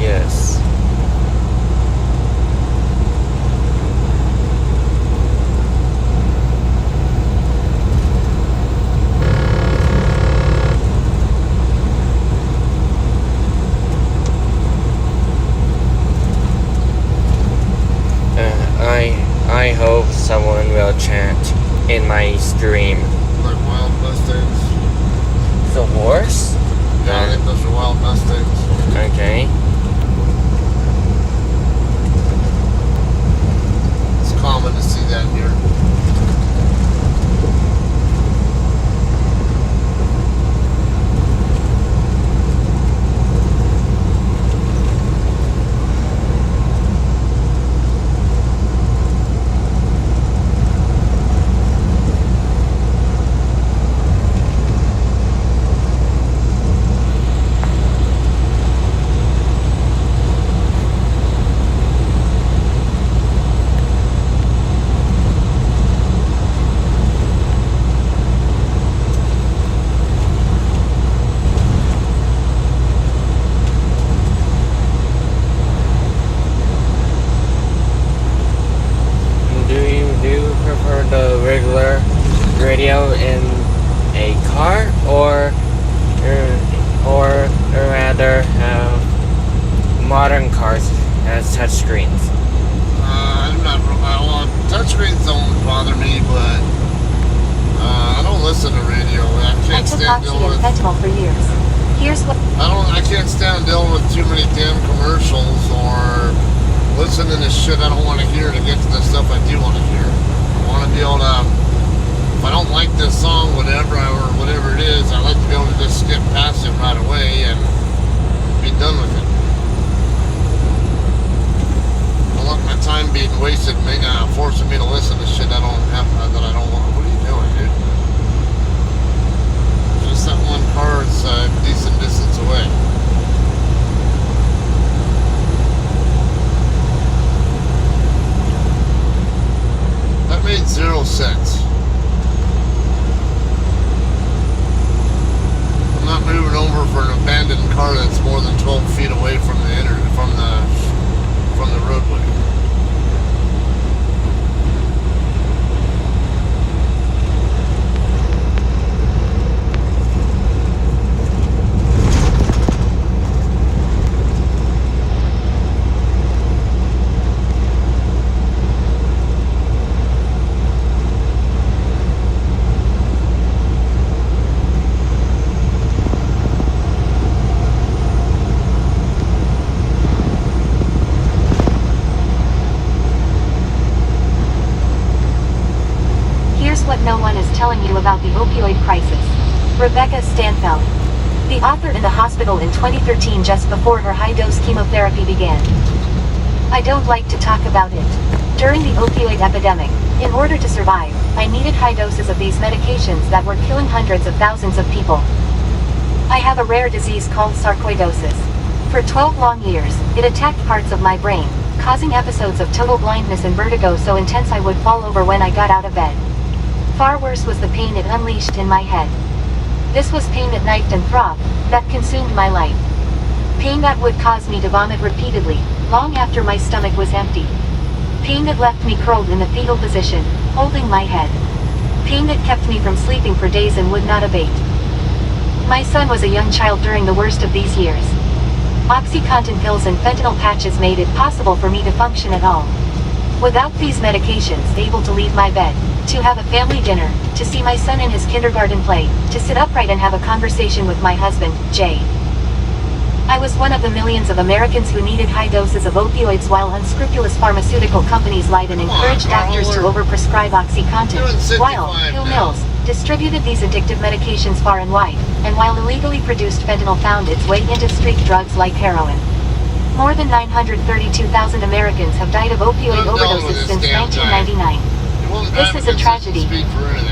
Yes. I hope someone will chant in my stream. Like wild mustangs. The horse? Yeah, I think those are wild mustangs. Okay. It's common to see that here. Do you prefer the regular radio in a car or rather have modern cars as touchscreens? I'm not. Well, touchscreens don't bother me, but I don't listen to radio. I can't stand dealing with. For years. Here's what. I can't stand dealing with too many damn commercials or listening to shit I don't want to hear to get to the stuff I do want to hear. I want to be able to. If I don't like this song, whatever it is, I like to be able to just skip past it right away and be done with it. I don't want my time being wasted, forcing me to listen to shit I don't have, that I don't want. What are you doing, dude? Just that one car is a decent distance away. That made 0 sense. I'm not moving over for an abandoned car that's more than 12 feet away from the roadway. What no one is telling you about the opioid crisis. Rebecca Stanfeld, the author, in the hospital in 2013 just before her high-dose chemotherapy began. I don't like to talk about it. During the opioid epidemic, in order to survive, I needed high doses of these medications that were killing hundreds of thousands of people. I have a rare disease called sarcoidosis. For 12 long years, it attacked parts of my brain, causing episodes of total blindness and vertigo so intense I would fall over when I got out of bed. Far worse was the pain it unleashed in my head. This was pain that knifed and throbbed, that consumed my life. Pain that would cause me to vomit repeatedly, long after my stomach was empty. Pain that left me curled in the fetal position, holding my head. Pain that kept me from sleeping for days and would not abate. My son was a young child during the worst of these years. OxyContin pills and fentanyl patches made it possible for me to function at all. Without these medications, able to leave my bed, to have a family dinner, to see my son in his kindergarten play, to sit upright and have a conversation with my husband, Jay. I was one of the millions of Americans who needed high doses of opioids while unscrupulous pharmaceutical companies lied and encouraged doctors to overprescribe OxyContin, while pill mills distributed these addictive medications far and wide, and while illegally produced fentanyl found its way into street drugs like heroin. More than 932,000 Americans have died of opioid overdoses since 1999. This is a tragedy.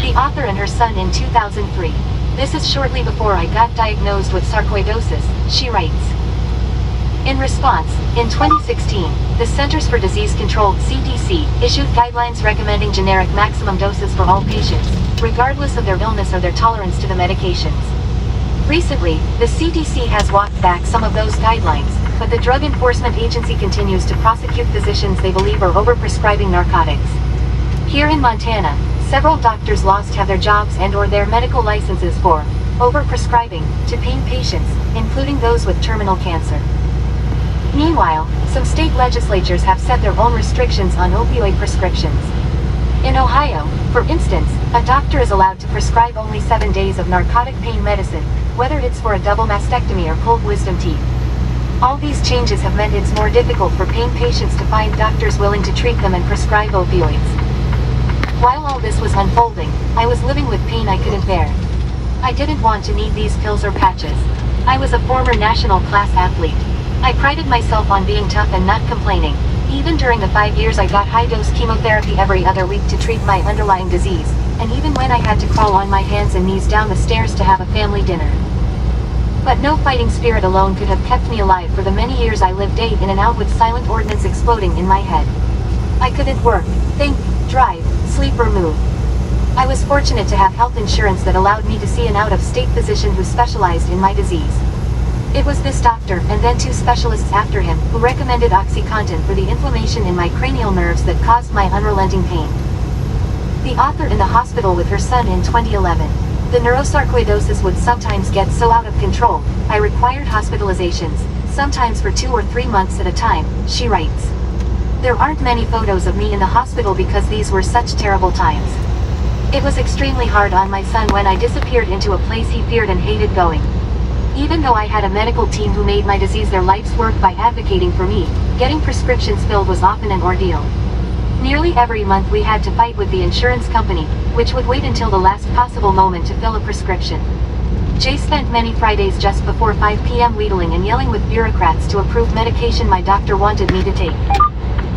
The author and her son in 2003. This is shortly before I got diagnosed with sarcoidosis, she writes. In response, in 2016, the Centers for Disease Control, CDC, issued guidelines recommending generic maximum doses for all patients, regardless of their illness or their tolerance to the medications. Recently, the CDC has walked back some of those guidelines, but the Drug Enforcement Agency continues to prosecute physicians they believe are overprescribing narcotics. Here in Montana, several doctors lost have their jobs and/or their medical licenses for overprescribing to pain patients, including those with terminal cancer. Meanwhile, some state legislatures have set their own restrictions on opioid prescriptions. In Ohio, for instance, a doctor is allowed to prescribe only 7 days of narcotic pain medicine, whether it's for a double mastectomy or pulled wisdom teeth. All these changes have meant it's more difficult for pain patients to find doctors willing to treat them and prescribe opioids. While all this was unfolding, I was living with pain I couldn't bear. I didn't want to need these pills or patches. I was a former national class athlete. I prided myself on being tough and not complaining. Even during the 5 years I got high-dose chemotherapy every other week to treat my underlying disease, and even when I had to crawl on my hands and knees down the stairs to have a family dinner. But no fighting spirit alone could have kept me alive for the many years I lived day in and out with silent ordnance exploding in my head. I couldn't work, think, drive, sleep or move. I was fortunate to have health insurance that allowed me to see an out-of-state physician who specialized in my disease. It was this doctor, and then 2 specialists after him, who recommended OxyContin for the inflammation in my cranial nerves that caused my unrelenting pain. The author in the hospital with her son in 2011. The neurosarcoidosis would sometimes get so out of control, I required hospitalizations, sometimes for 2 or 3 months at a time, she writes. There aren't many photos of me in the hospital because these were such terrible times. It was extremely hard on my son when I disappeared into a place he feared and hated going. Even though I had a medical team who made my disease their life's work by advocating for me, getting prescriptions filled was often an ordeal. Nearly every month we had to fight with the insurance company, which would wait until the last possible moment to fill a prescription. Jay spent many Fridays just before 5 p.m. wheedling and yelling with bureaucrats to approve medication my doctor wanted me to take.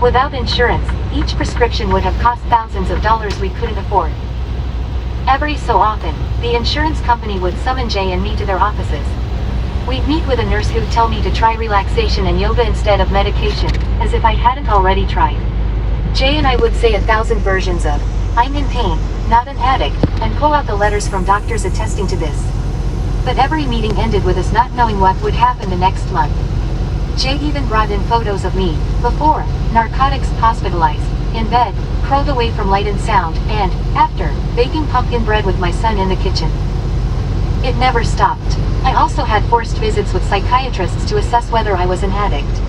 Without insurance, each prescription would have cost thousands of dollars we couldn't afford. Every so often, the insurance company would summon Jay and me to their offices. We'd meet with a nurse who'd tell me to try relaxation and yoga instead of medication, as if I hadn't already tried. Jay and I would say 1,000 versions of, "I'm in pain, not an addict," and pull out the letters from doctors attesting to this. But every meeting ended with us not knowing what would happen the next month. Jay even brought in photos of me, before, narcotics, hospitalized, in bed, curled away from light and sound, and, after, baking pumpkin bread with my son in the kitchen. It never stopped. I also had forced visits with psychiatrists to assess whether I was an addict.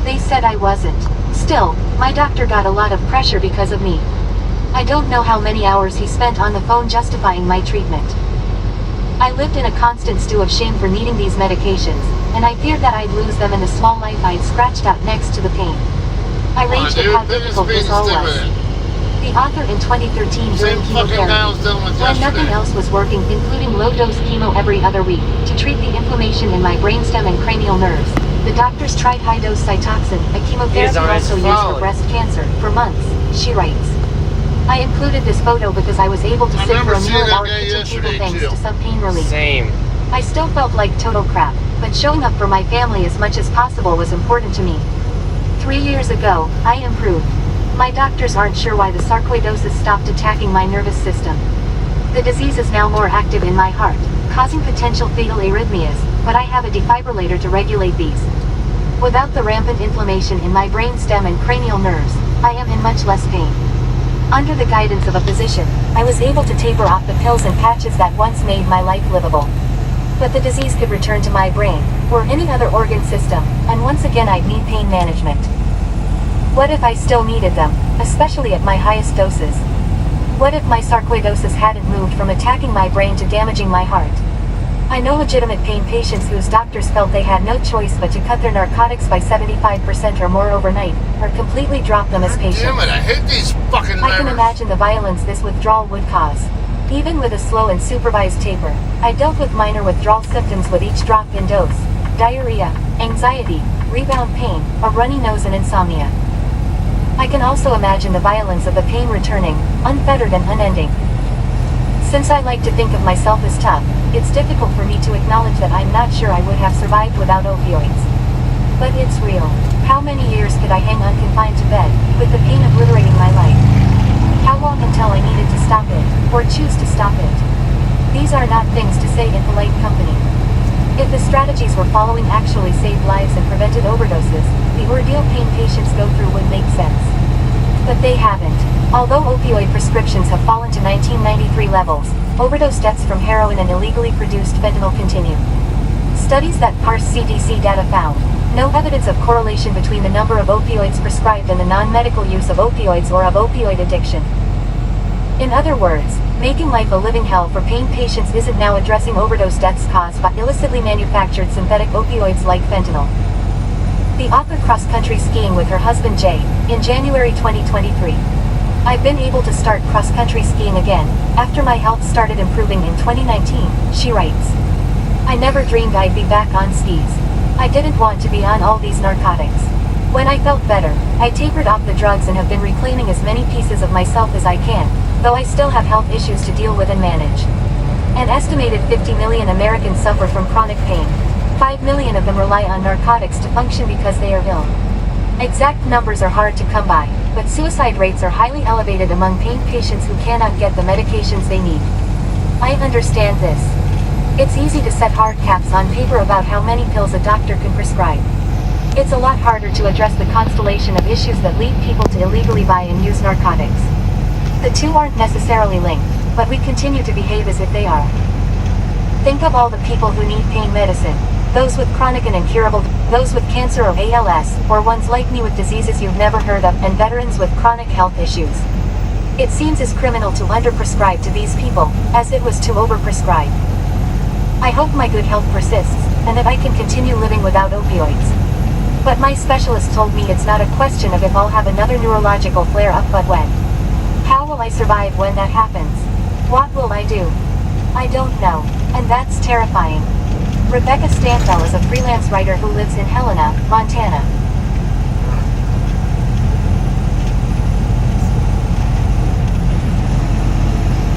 They said I wasn't. Still, my doctor got a lot of pressure because of me. I don't know how many hours he spent on the phone justifying my treatment. I lived in a constant stew of shame for needing these medications, and I feared that I'd lose them in the small life I'd scratched out next to the pain. I raged at how difficult this all was. The author in 2013 during chemotherapy, when nothing else was working, including low-dose chemo every other week, to treat the inflammation in my brainstem and cranial nerves. The doctors tried high-dose Cytoxin, a chemotherapy also used for breast cancer, for months, she writes. I included this photo because I was able to sit for a meal at our kitchen table thanks to some pain relief. Same. I still felt like total crap, but showing up for my family as much as possible was important to me. 3 years ago, I improved. My doctors aren't sure why the sarcoidosis stopped attacking my nervous system. The disease is now more active in my heart, causing potential fatal arrhythmias, but I have a defibrillator to regulate these. Without the rampant inflammation in my brainstem and cranial nerves, I am in much less pain. Under the guidance of a physician, I was able to taper off the pills and patches that once made my life livable. But the disease could return to my brain, or any other organ system, and once again I'd need pain management. What if I still needed them, especially at my highest doses? What if my sarcoidosis hadn't moved from attacking my brain to damaging my heart? I know legitimate pain patients whose doctors felt they had no choice but to cut their narcotics by 75% or more overnight, or completely drop them as patients. Damn it, I hate these fucking I can imagine the violence this withdrawal would cause. Even with a slow and supervised taper, I dealt with minor withdrawal symptoms with each drop-in dose: diarrhea, anxiety, rebound pain, a runny nose and insomnia. I can also imagine the violence of the pain returning, unfettered and unending. Since I like to think of myself as tough, it's difficult for me to acknowledge that I'm not sure I would have survived without opioids. But it's real. How many years could I hang on confined to bed, with the pain obliterating my life? How long until I needed to stop it, or choose to stop it? These are not things to say in polite company. If the strategies we're following actually saved lives and prevented overdoses, the ordeal pain patients go through would make sense. But they haven't. Although opioid prescriptions have fallen to 1993 levels, overdose deaths from heroin and illegally produced fentanyl continue. Studies that parse CDC data found no evidence of correlation between the number of opioids prescribed and the non-medical use of opioids or of opioid addiction. In other words, making life a living hell for pain patients isn't now addressing overdose deaths caused by illicitly manufactured synthetic opioids like fentanyl. The author cross-country skiing with her husband Jay, in January 2023. I've been able to start cross-country skiing again, after my health started improving in 2019, she writes. I never dreamed I'd be back on skis. I didn't want to be on all these narcotics. When I felt better, I tapered off the drugs and have been reclaiming as many pieces of myself as I can, though I still have health issues to deal with and manage. An estimated 50 million Americans suffer from chronic pain. 5 million of them rely on narcotics to function because they are ill. Exact numbers are hard to come by, but suicide rates are highly elevated among pain patients who cannot get the medications they need. I understand this. It's easy to set hard caps on paper about how many pills a doctor can prescribe. It's a lot harder to address the constellation of issues that lead people to illegally buy and use narcotics. The two aren't necessarily linked, but we continue to behave as if they are. Think of all the people who need pain medicine, those with chronic and incurable, those with cancer or ALS, or ones like me with diseases you've never heard of, and veterans with chronic health issues. It seems as criminal to underprescribe to these people, as it was to overprescribe. I hope my good health persists, and that I can continue living without opioids. But my specialist told me it's not a question of if I'll have another neurological flare-up but when. How will I survive when that happens? What will I do? I don't know, and that's terrifying. Rebecca Stanfel is a freelance writer who lives in Helena, Montana.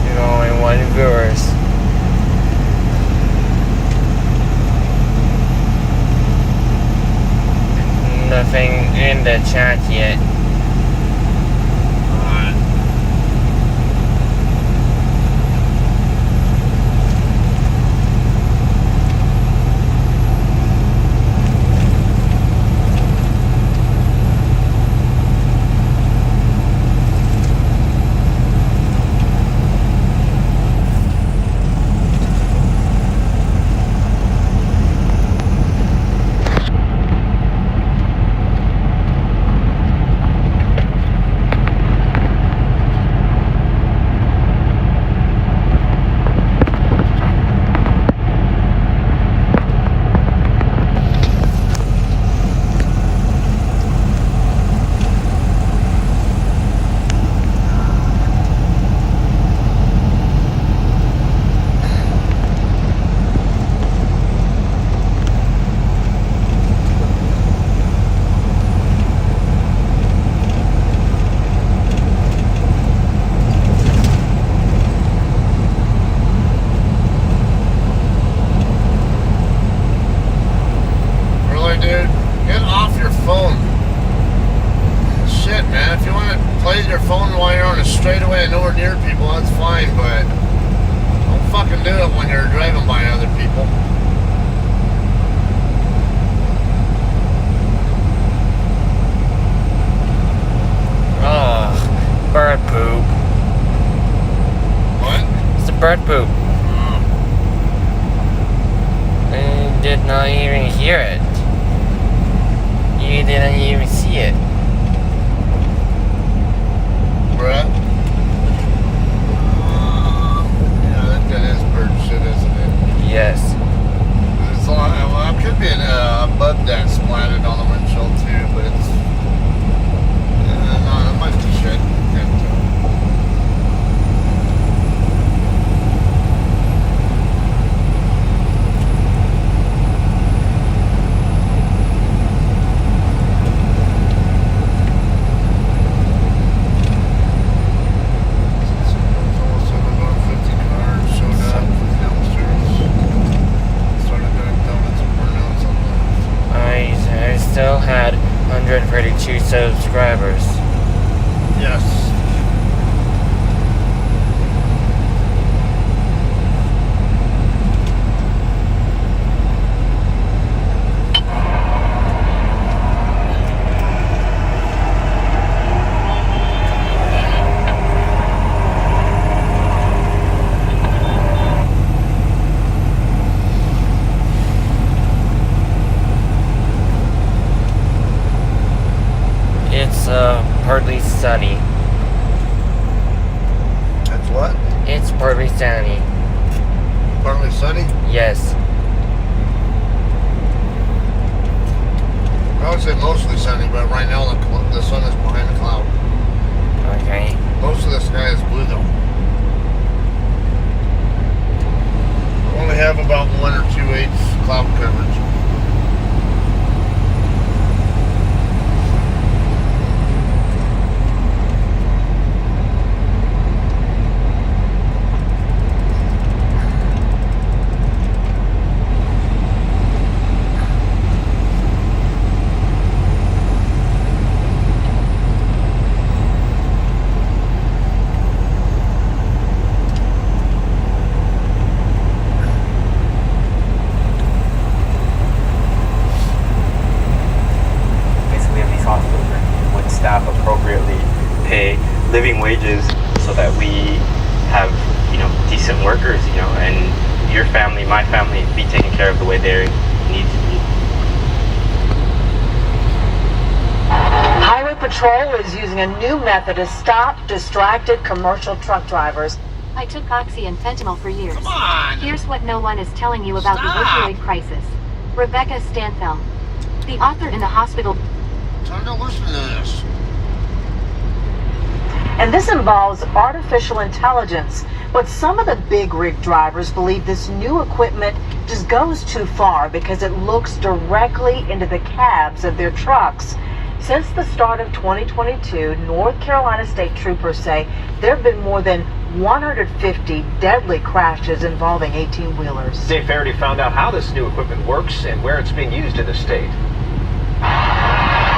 There's only one viewers. Nothing in the chat yet. Bird poop. I did not even hear it. You didn't even see it. Bruh. Yeah, that is bird shit, isn't it? Yes. It's well, it could be a bug that splattered on the windshield too, but it's no, it might be shit. Can't tell. Still had 132 subscribers. Yes. partly sunny. That's what? It's partly sunny. Partly sunny? Yes. I would say mostly sunny, but right now the sun is behind the cloud. Okay. Most of the sky is blue though. We only have about 1 or 2/8 cloud coverage. Appropriately pay living wages so that we have, decent workers, and your family, my family, be taken care of the way they need to be. Highway Patrol is using a new method to stop distracted commercial truck drivers. I took oxy and fentanyl for years. Come on! Here's what no one is telling you about the Stop. opioid crisis. Rebecca Stanfeld, the author in the hospital. Time to listen to this. And this involves artificial intelligence. But some of the big rig drivers believe this new equipment just goes too far because it looks directly into the cabs of their trucks. Since the start of 2022, North Carolina state troopers say there have been more than 150 deadly crashes involving 18-wheelers. Dave Faraday found out how this new equipment works and where it's being used in the state.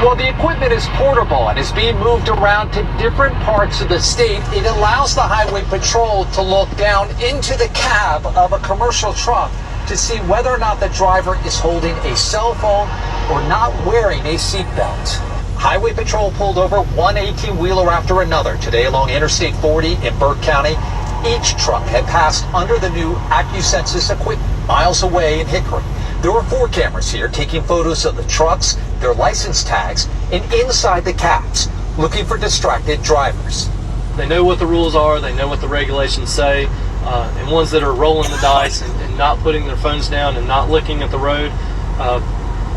Well, the equipment is portable and is being moved around to different parts of the state. It allows the Highway Patrol to look down into the cab of a commercial truck to see whether or not the driver is holding a cell phone or not wearing a seatbelt. Highway Patrol pulled over one 18-wheeler after another today along Interstate 40 in Burke County. Each truck had passed under the new AccuSensus equipment miles away in Hickory. There were 4 cameras here taking photos of the trucks, their license tags, and inside the cabs, looking for distracted drivers. They know what the rules are, they know what the regulations say, and ones that are rolling the dice and not putting their phones down and not looking at the road,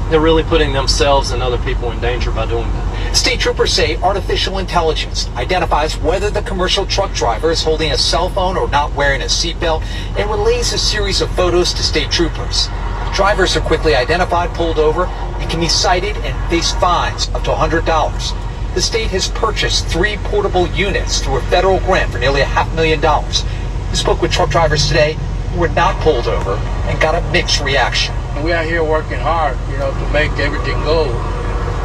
they're really putting themselves and other people in danger by doing that. State troopers say artificial intelligence identifies whether the commercial truck driver is holding a cell phone or not wearing a seatbelt and relays a series of photos to state troopers. Drivers are quickly identified, pulled over, and can be cited and face fines up to $100. The state has purchased 3 portable units through a federal grant for nearly $500,000. We spoke with truck drivers today who were not pulled over and got a mixed reaction. We out here working hard, to make everything go.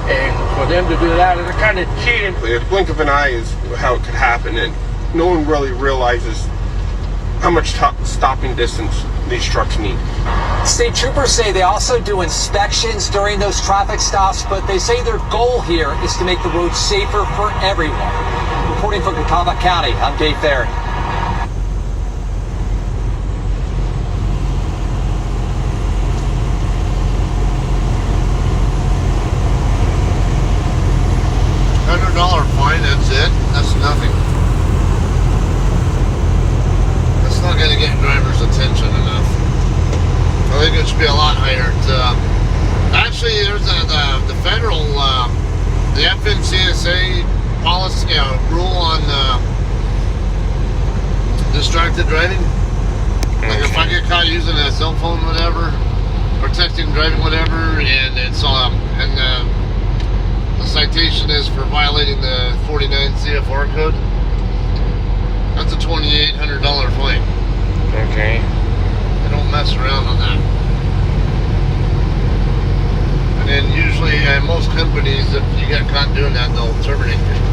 And for them to do that, it's kind of cheating. The blink of an eye is how it could happen, and no one really realizes how much stopping distance these trucks need. State troopers say they also do inspections during those traffic stops, but they say their goal here is to make the road safer for everyone. Reporting from Catawba County, I'm Dave Faraday. $100 fine, that's it. That's nothing. That's not going to get drivers' attention enough. I think it should be a lot higher. Actually, there's the federal, the FMCSA policy, rule on distracted driving. Like if I get caught using a cell phone, whatever, or texting, driving, whatever, and it's the citation is for violating the 49 CFR code. That's a $2,800 fine. Okay. They don't mess around on that. And then usually most companies, if you get caught doing that, they'll terminate you.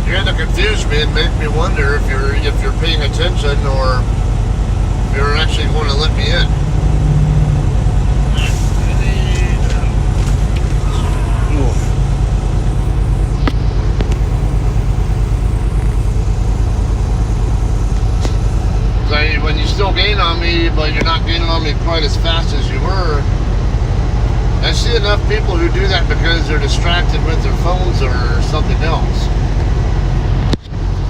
You're gonna confuse me and make me wonder if you're paying attention or if you're actually going to let me in. When you still gain on me, but you're not gaining on me quite as fast as you were. I see enough people who do that because they're distracted with their phones or something else.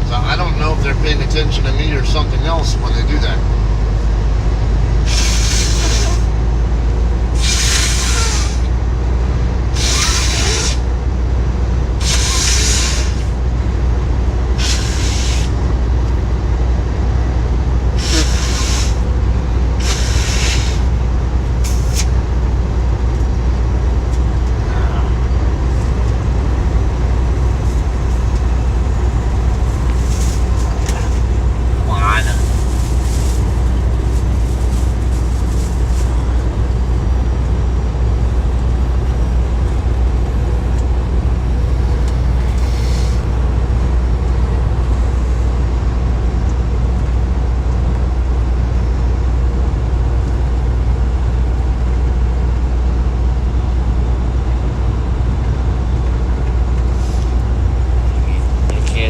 So I don't know if they're paying attention to me or something else when they do that.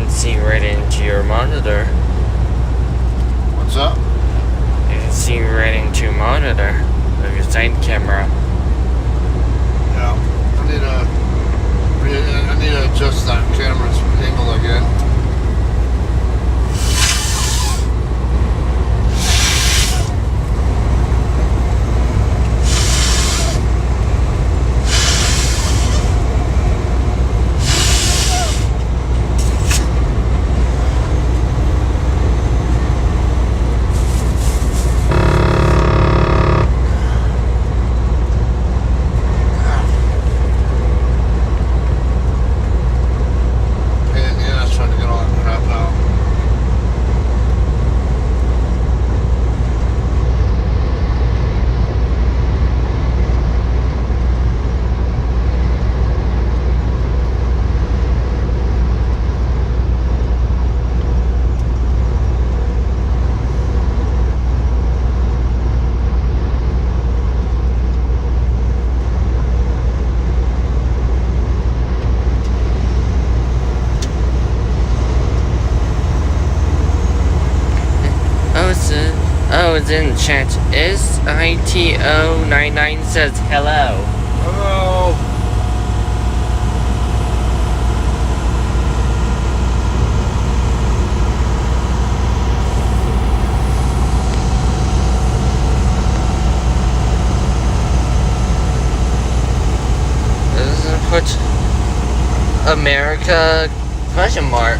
See right into your monitor. What's up? You can see right into your monitor of your side camera. Yeah. I need to adjust that camera's angle again. It's in the chat. SITO99 says hello. Hello. This is put America question mark.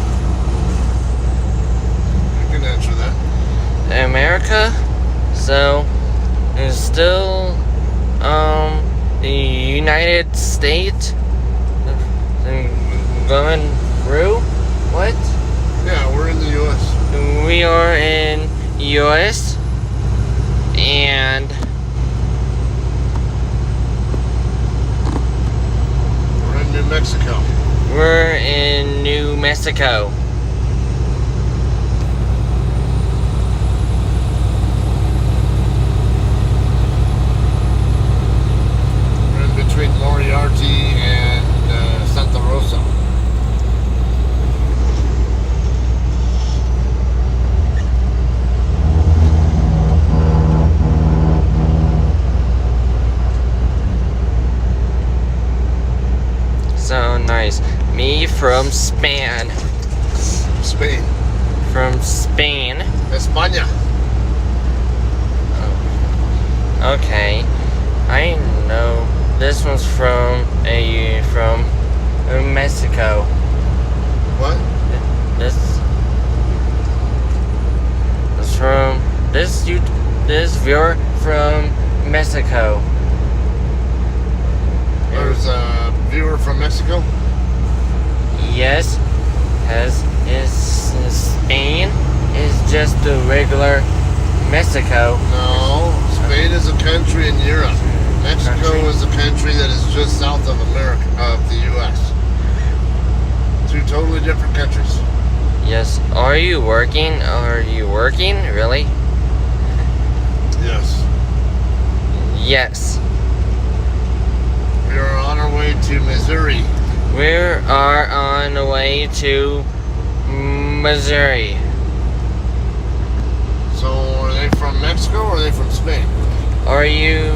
You can answer that. America, so it's still the United States going through. What? Yeah, we're in the U.S. We are in U.S. and we're in New Mexico. We're in New Mexico. Between Moriarty and Santa Rosa. So nice. Me from Spain. Spain. From Spain. España. Okay. I know. This one's from Mexico. What? This from this viewer from Mexico. There's a viewer from Mexico? Yes. Is Spain is just the regular Mexico. No, Spain is a country in Europe. Mexico is a country that is just south of America, of the U.S. Two totally different countries. Yes. Are you working? Are you working? Really? Yes. Yes. We are on our way to Missouri. We are on the way to Missouri. So, are they from Mexico or are they from Spain? Are you?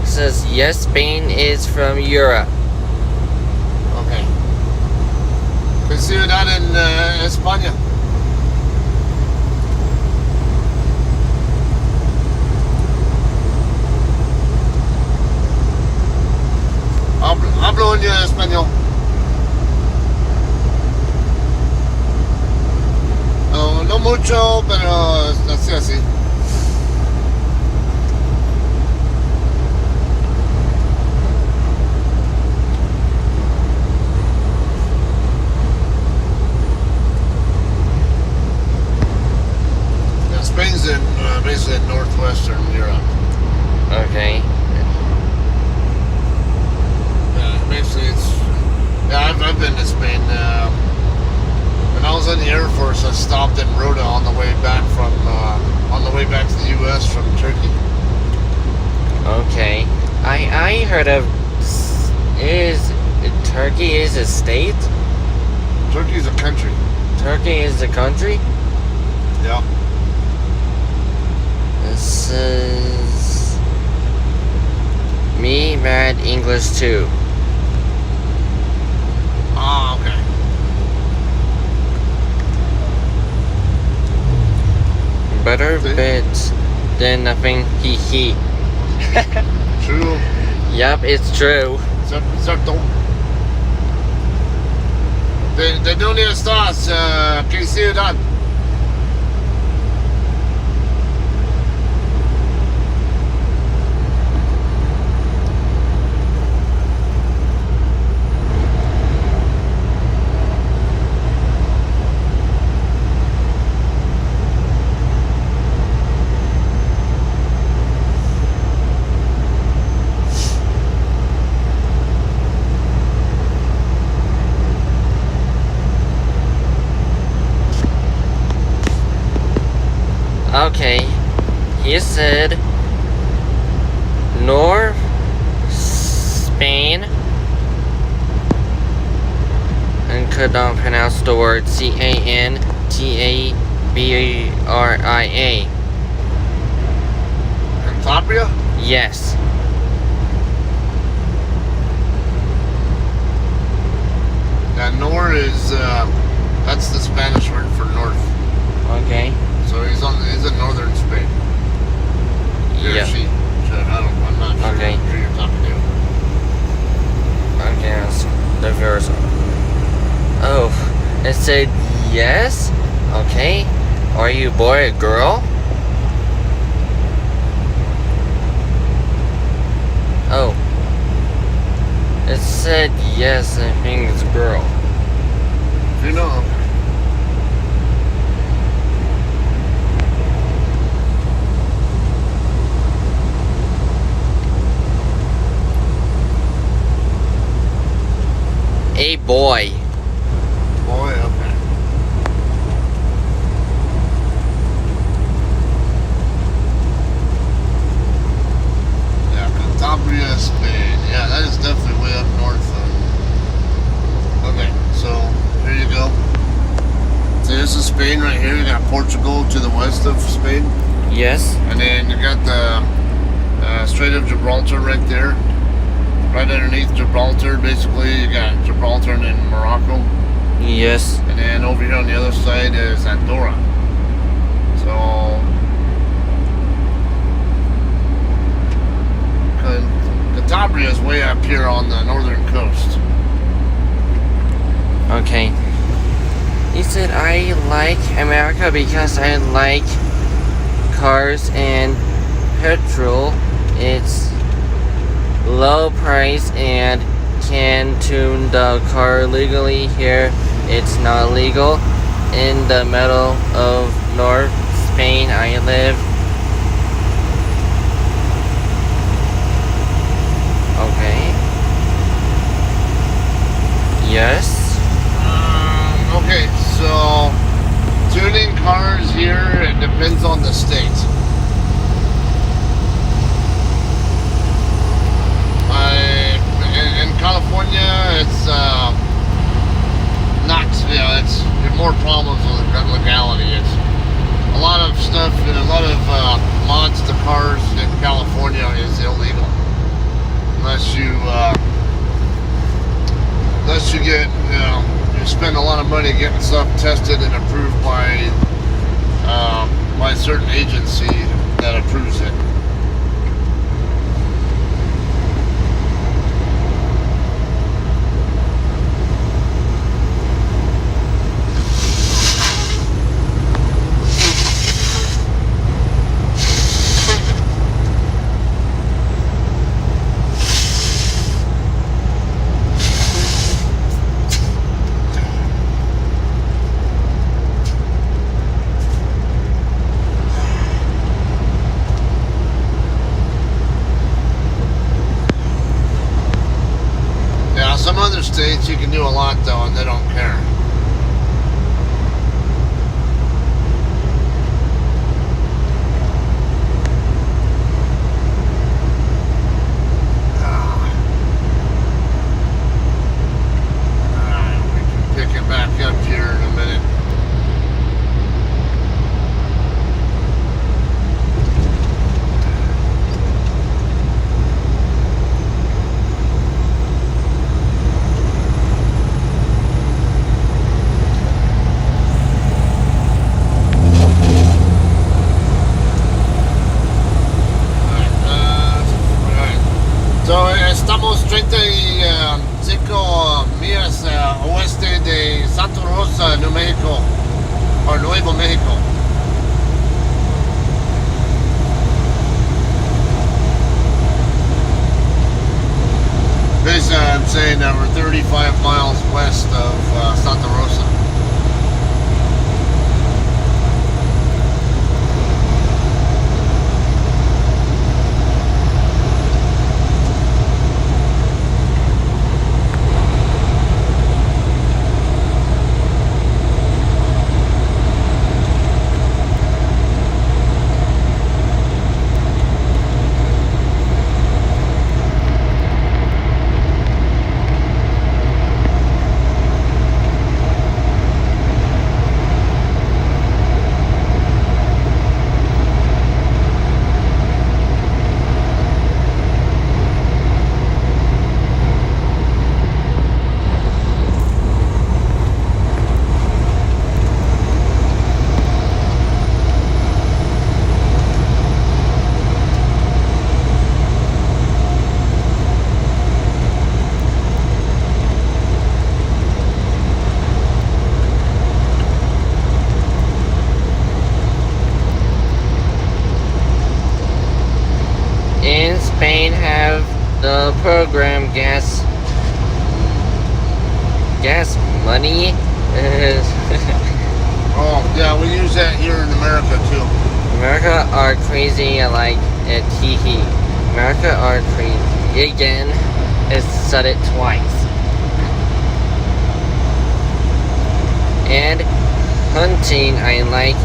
Says yes. Spain is from Europe. Okay. ¿Qué ciudad en España? Hablo en español. No, no mucho, pero así. Yeah, Spain's in basically in northwestern Europe. Okay. Basically, I've been to Spain. When I was in the Air Force, I stopped in Rosa on the way back to the U.S. from Turkey. Okay. I heard of Turkey is a state? Turkey's a country. Turkey is a country? Yeah. This is me bad English too. Ah, okay. Better bit than nothing. Hee hee. True. Yup, it's true. Cierto. ¿De dónde estás? ¿Qué ciudad? Okay. He said North Spain and could not pronounce the word Cantabria. Cantabria? Yes. Yeah, Nor is that's the Spanish word for north. Okay. So he's in northern Spain. He or Yeah. she. I'm not sure Okay. who you're talking to. Okay, that's the verse. Oh, it said yes? Okay. Are you boy or girl? Oh. It said yes, I think it's girl. You know. A boy. Boy, okay. Yeah, Cantabria, Spain. Yeah, that is definitely way up north. Okay, so here you go. So this is Spain right here. You got Portugal to the west of Spain. Yes. And then you got the Strait of Gibraltar right there. Right underneath Gibraltar, basically, you got Gibraltar and then Morocco. Yes. And then over here on the other side is Andorra. So, Cantabria is way up here on the northern coast. Okay. He said I like America because I like cars and petrol. It's low price and can tune the car legally. Here it's not legal. In the middle of North Spain I live. Okay. Yes. of stuff, a lot of mods to cars in California is illegal unless you get, you spend a lot of money getting stuff tested and approved by a certain agency that approves it. Some other states you can do a lot though, and they don't care. We can pick it back up here in a minute. Estamos 35 millas oeste de Santa Rosa, New Mexico, o Nuevo Mexico. Basically, I'm saying that we're 35 miles west of Santa Rosa. In Spain have the program gas money. Oh yeah, we use that here in America too. America are crazy like it hee. America are crazy again. I said it twice. And hunting, I like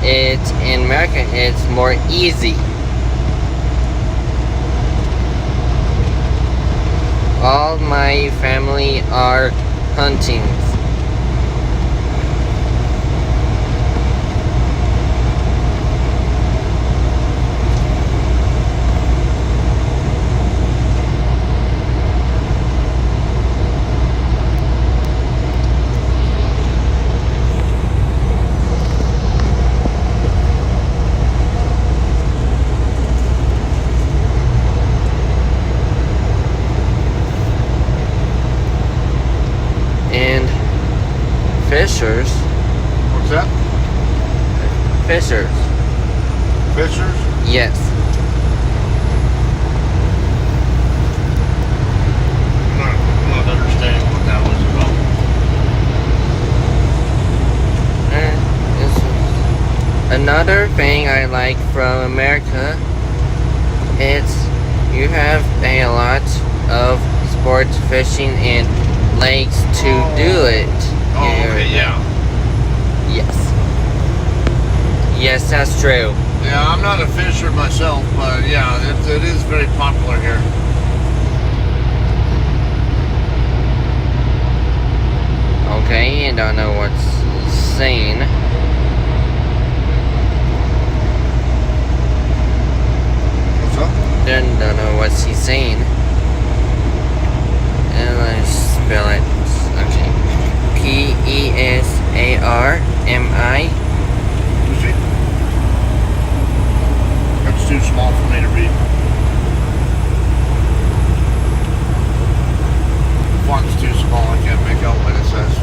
it in America. It's more easy. All my family are hunting. And fishers. What's that? Fishers. Fishers? Yes. I'm not understanding what that was about. Another thing I like from America, it's you have a lot of sports fishing and lakes to do it. Oh, okay, yeah. Yes. Yes, that's true. Yeah, I'm not a fisher myself, but yeah, it is very popular here. Okay, I don't know what's saying. what he's saying. And let's spell it. Okay. Pesarmi. You see? That's too small for me to read. The font's too small, I can't make out what it says.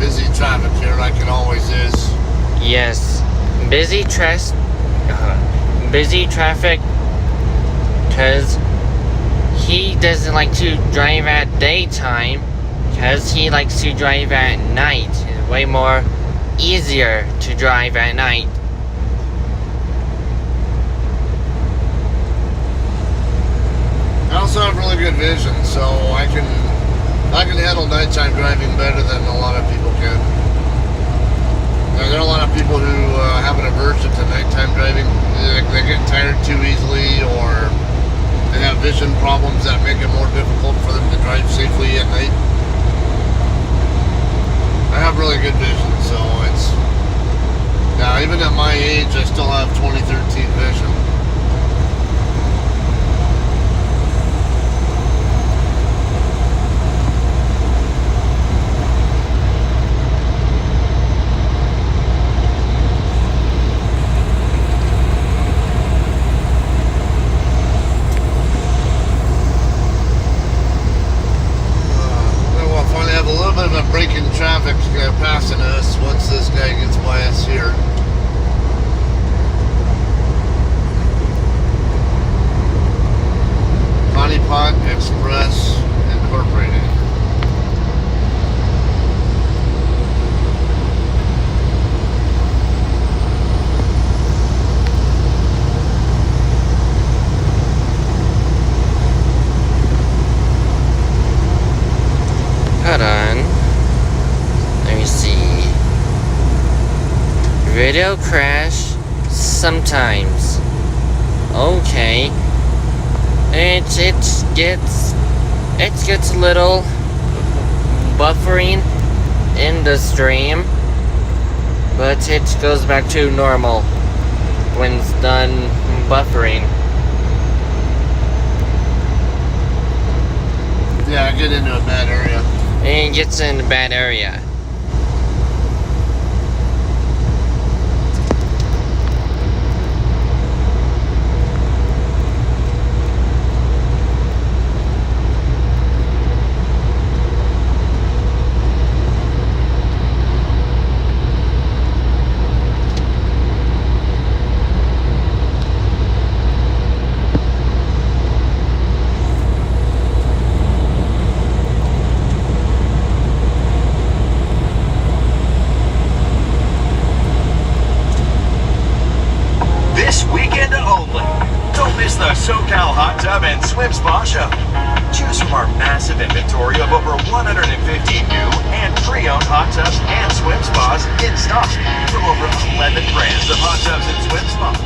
Busy traffic here like it always is. Yes. Busy traffic. Because he doesn't like to drive at daytime. Because he likes to drive at night. It's way more easier to drive at night. I also have really good vision, so I can handle nighttime driving better than a lot of people can. There are a lot of people who have an aversion to nighttime driving. They get tired too easily, or they have vision problems that make it more difficult for them to drive safely at night. I have really good vision, so it's... Now, even at my age, I still have 2013 vision. Braking traffic passing us once this guy gets by us here. Honeypot Express Incorporated. Hold on. Let me see. Video crash sometimes. Okay. It gets a little buffering in the stream, but it goes back to normal when it's done buffering. Yeah, I get into a bad area. And it gets in a bad area. SoCal Hot Tub and Swim Spa Show. Choose from our massive inventory of over 150 new and pre-owned hot tubs and swim spas in stock from over 11 brands of hot tubs and swim spas.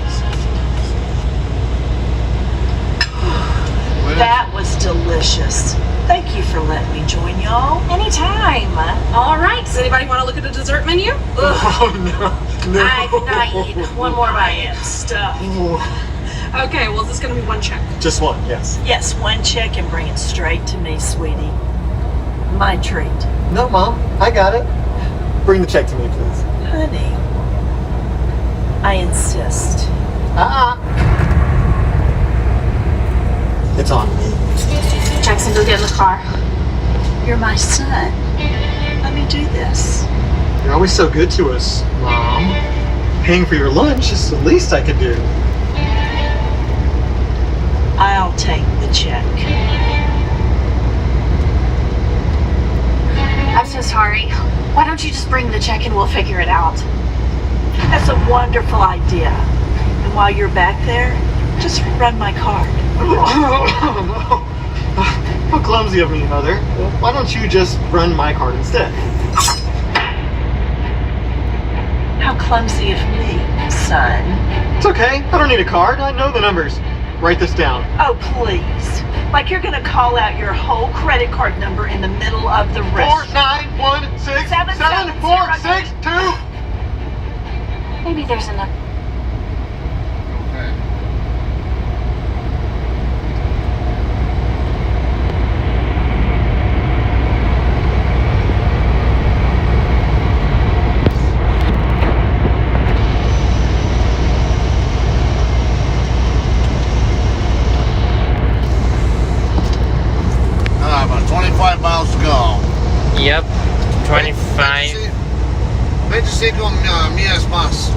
That was delicious. Thank you for letting me join y'all. Anytime. All right. Does anybody want to look at the dessert menu? Oh, no. I cannot eat one more bite. Stuff. Okay, well, this is going to be one check. Just one, yes. Yes, one check and bring it straight to me, sweetie. My treat. No, Mom, I got it. Bring the check to me, please. Honey, I insist. It's on me. Jackson, go get in the car. You're my son. Let me do this. You're You're always so good to us, Mom. Paying for your lunch is the least I could do. I'll take the check. I'm so sorry. Why don't you just bring the check and we'll figure it out? That's a wonderful idea. And while you're back there, just run my card. How clumsy of me, Mother. Why don't you just run my card instead? How clumsy of me, son. It's okay. I don't need a card. I know the numbers. Write this down. Oh, please. Like you're gonna call out your whole credit card number in the middle of the restaurant. 4916746 Maybe there's enough. Okay. About 25 miles to go. Yep, 25. 25 millas más.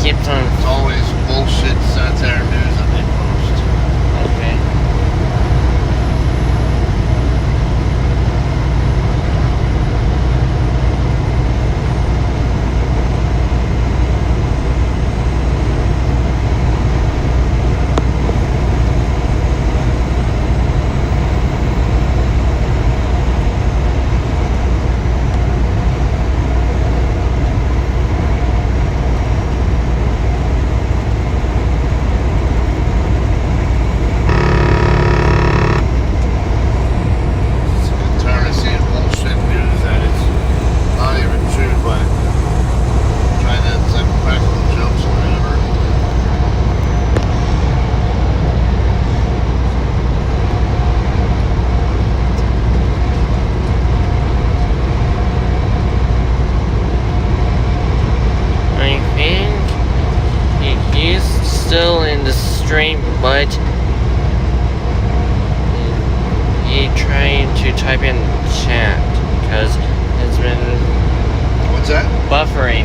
It's always bullshit satire news that they post. Okay. Still in the stream, but he trying to type in chat because it's been What's that? buffering.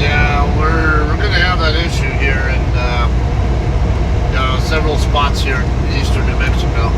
Yeah, we're gonna have that issue here in several spots here in eastern New Mexico.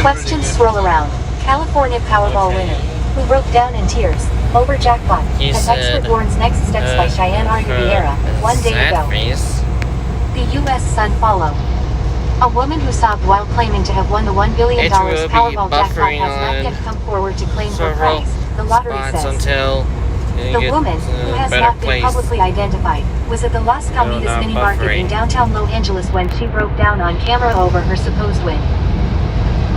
Questions swirl around. California Powerball winner, who broke down in tears over jackpot, He as said, expert warns next steps by Cheyenne R. Riviera, one day sad ago. face. The U.S. Sun follow. A woman who sobbed while claiming to have won the $1 billion It will be Powerball jackpot buffering has not on yet come forward to claim her several prize, the lottery spots says. until The woman, who has better not been place. publicly identified, was at the Las Colinas not mini market in buffering. downtown Los Angeles when she broke down on camera over her supposed win.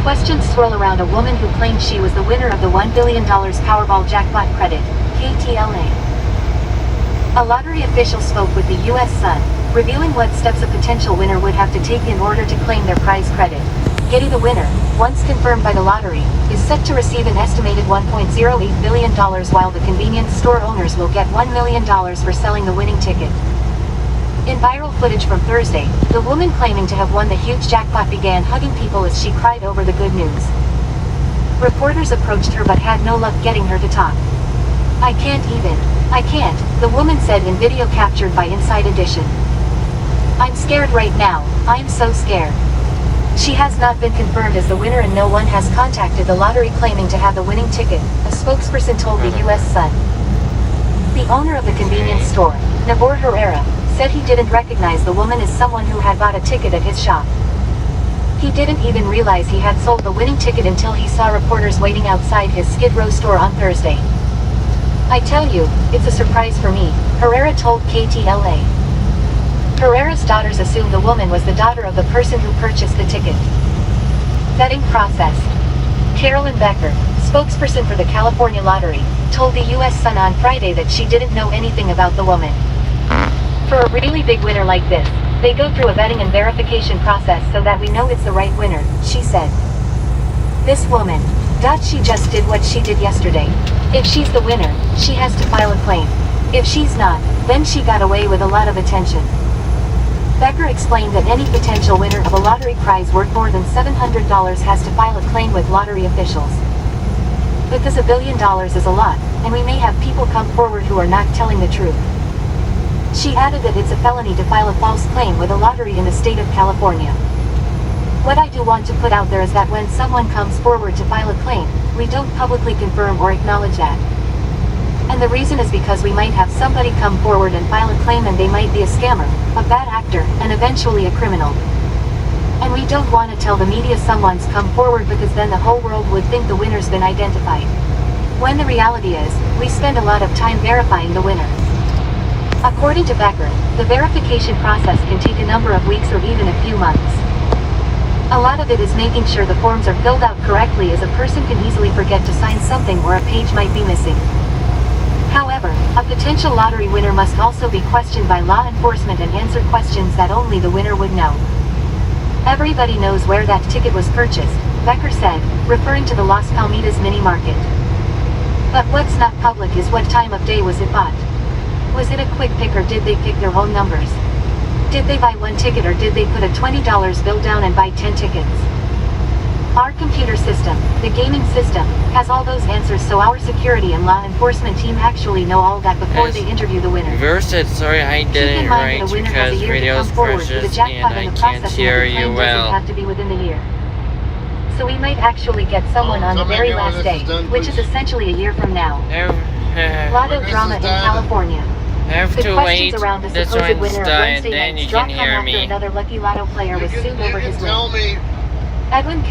Questions swirl around a woman who claimed she was the winner of the $1 billion Powerball jackpot credit, KTLA. A lottery official spoke with the U.S. Sun, revealing what steps a potential winner would have to take in order to claim their prize credit. Getty, the winner, once confirmed by the lottery, is set to receive an estimated $1.08 billion, while the convenience store owners will get $1 million for selling the winning ticket. In viral footage from Thursday, the woman claiming to have won the huge jackpot began hugging people as she cried over the good news. Reporters approached her but had no luck getting her to talk. I can't, the woman said in video captured by Inside Edition. I'm scared right now, I'm so scared. She has not been confirmed as the winner and no one has contacted the lottery claiming to have the winning ticket, a spokesperson told the U.S. Sun. The owner of the convenience store, Nabor Herrera, said he didn't recognize the woman as someone who had bought a ticket at his shop. He didn't even realize he had sold the winning ticket until he saw reporters waiting outside his Skid Row store on Thursday. I tell you, it's a surprise for me, Herrera told KTLA. Herrera's daughters assumed the woman was the daughter of the person who purchased the ticket. Vetting process. Carolyn Becker, spokesperson for the California Lottery, told the U.S. Sun on Friday that she didn't know anything about the woman. For a really big winner like this, they go through a vetting and verification process so that we know it's the right winner, she said. This woman, she just did what she did yesterday. If she's the winner, she has to file a claim. If she's not, then she got away with a lot of attention. Becker explained that any potential winner of a lottery prize worth more than $700 has to file a claim with lottery officials. Because $1 billion is a lot, and we may have people come forward who are not telling the truth. She added that it's a felony to file a false claim with a lottery in the state of California. What I do want to put out there is that when someone comes forward to file a claim, we don't publicly confirm or acknowledge that. And the reason is because we might have somebody come forward and file a claim and they might be a scammer, a bad actor, and eventually a criminal. And we don't want to tell the media someone's come forward because then the whole world would think the winner's been identified. When the reality is, we spend a lot of time verifying the winner. According to Becker, the verification process can take a number of weeks or even a few months. A lot of it is making sure the forms are filled out correctly, as a person can easily forget to sign something or a page might be missing. However, a potential lottery winner must also be questioned by law enforcement and answer questions that only the winner would know. Everybody knows where that ticket was purchased, Becker said, referring to the Las Colinas mini market. But what's not public is what time of day was it bought. Was it a quick pick or did they pick their own numbers? Did they buy one ticket or did they put a $20 bill down and buy 10 tickets? Our computer system, the gaming system, has all those answers, so our security and law enforcement team actually know all that before they interview the winner. Verse said, sorry I didn't write because radio's precious and I can't hear you well. Have to be within the year. So we might actually get someone on the very last day, which is essentially a year from now. Lotto drama in California. Have The to questions wait around the this supposed one's winner of done, Wednesday then you night's draw can come hear after me. another lucky lotto player was sued over his win. Edwin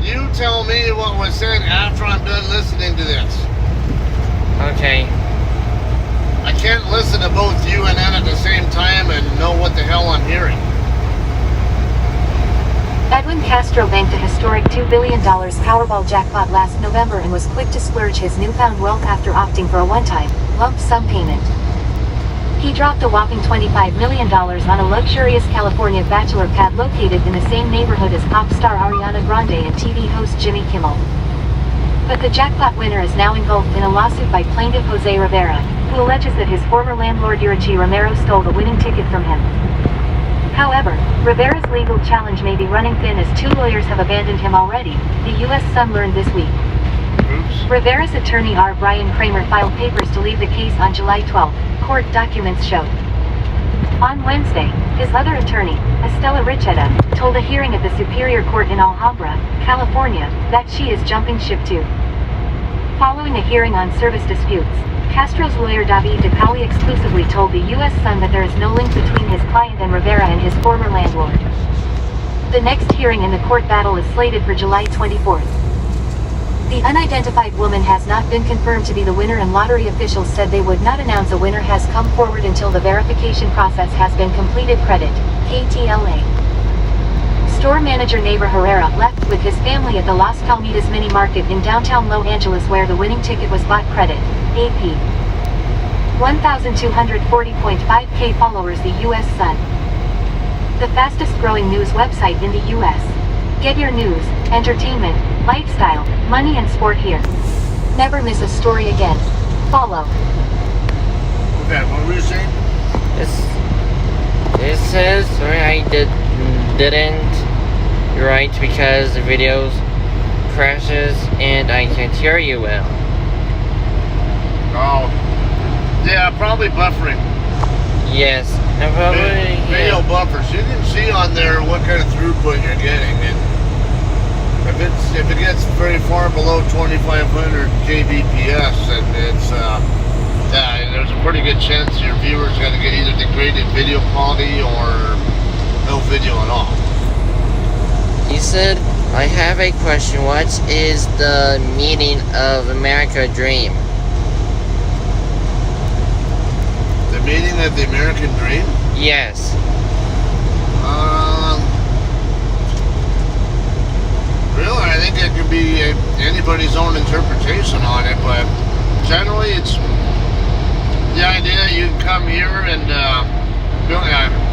You tell me what was said after I'm done listening to this. Okay. I can't listen to both you and Ann at the same time and know what the hell I'm hearing. Edwin Castro banked a historic $2 billion Powerball jackpot last November and was quick to splurge his newfound wealth after opting for a one-time, lump sum payment. He dropped a whopping $25 million on a luxurious California bachelor pad located in the same neighborhood as pop star Ariana Grande and TV host Jimmy Kimmel. But the jackpot winner is now involved in a lawsuit by plaintiff Jose Rivera, who alleges that his former landlord Yurichi Romero stole the winning ticket from him. However, Rivera's legal challenge may be running thin as two lawyers have abandoned him already, the U.S. Sun learned this week. Oops. Rivera's attorney R. Brian Kramer filed papers to leave the case on July 12, court documents show. On Wednesday, his other attorney, Estela Richetta, told a hearing at the Superior Court in Alhambra, California, that she is jumping ship too. Following a hearing on service disputes, Castro's lawyer David De Pauli exclusively told the U.S. Sun that there is no link between his client and Rivera and his former landlord. The next hearing in the court battle is slated for July 24th. The unidentified woman has not been confirmed to be the winner, and lottery officials said they would not announce a winner has come forward until the verification process has been completed. Credit, KTLA. Store manager Neighbor Herrera left with his family at the Las Palmitas mini market in downtown Los Angeles where the winning ticket was bought. Credit, AP. 1,240.5K followers. The U.S. Sun. The fastest growing news website in the U.S. Get your news, entertainment, lifestyle, money and sport here. Never miss a story again. Follow. Okay, what were you saying? It says, sorry, I didn't write because the video crashes and I can't hear you well. Oh, yeah, probably buffering. Yes, and probably Video buffers. You can see on there what kind of throughput you're getting, and if it gets very far below 2,500 kbps, then it's yeah, there's a pretty good chance your viewers are going to get either degraded video quality or no video at all. He said, I have a question. What is the meaning of America Dream? The meaning of the American dream? Yes. Really, I think it could be anybody's own interpretation on it, but generally it's the idea you can come here and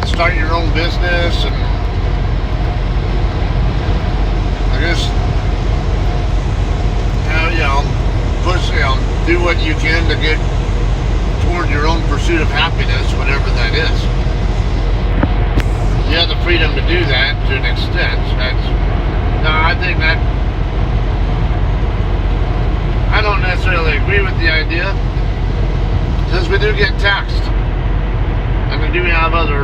start your own business, and I guess do what you can to get toward your own pursuit of happiness, whatever that is. You have the freedom to do that to an extent. I think that I don't necessarily agree with the idea, because we do get taxed, and we do have other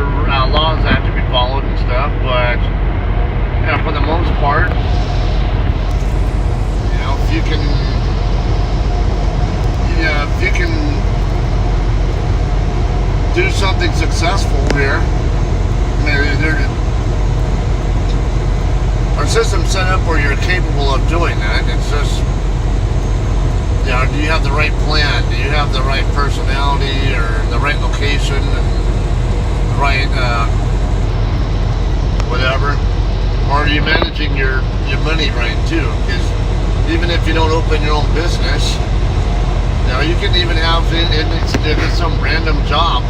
laws that have to be followed and stuff. But for the most part, if you can do something successful here, our system's set up where you're capable of doing that. It's just, do you have the right plan? Do you have the right personality, or the right location, and the right whatever? Or are you managing your money right too? Because even if you don't open your own business, you can even have it's some random job,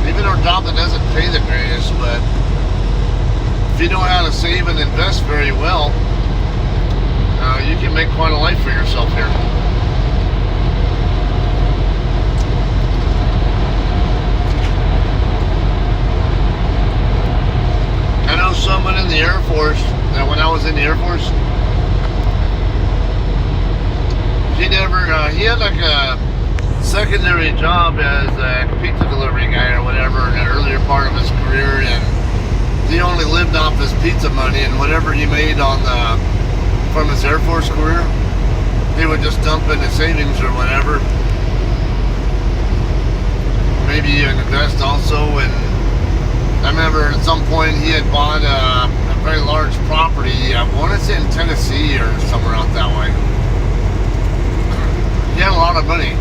even a job that doesn't pay the greatest, but if you know how to save and invest very well, you can make quite a life for yourself here. I know someone in the Air Force, when I was in the Air Force, he had like a secondary job as a pizza delivery guy or whatever in the earlier part of his career, and he only lived off his pizza money, and whatever he made from his Air Force career, he would just dump into savings or whatever. Maybe even invest also. And I remember at some point he had bought a very large property. I want to say in Tennessee or somewhere out that way. He had a lot of money.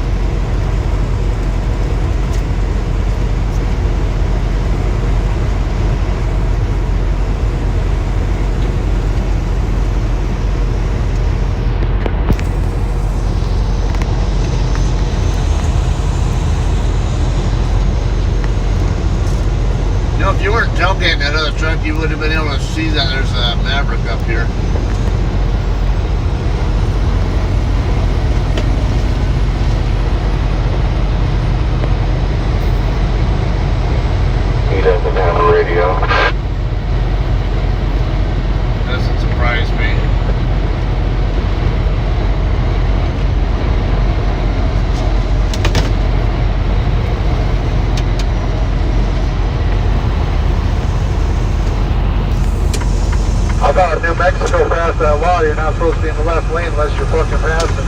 If you weren't tailgating that other truck, you would have been able to see that there's a Maverick up here. He doesn't have a radio. Doesn't surprise me. How about New Mexico passed that law? You're not supposed to be in the left lane unless you're fucking passing.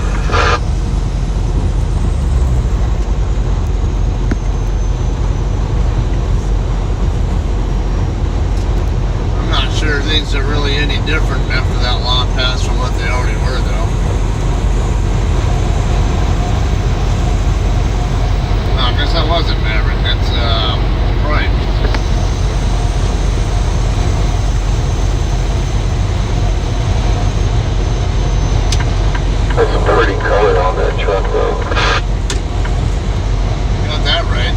I'm not sure things are really any different after that law passed from what they already were, though. No, I guess that wasn't Maverick. That's, right. That's some pretty color on that truck, though. Got that right.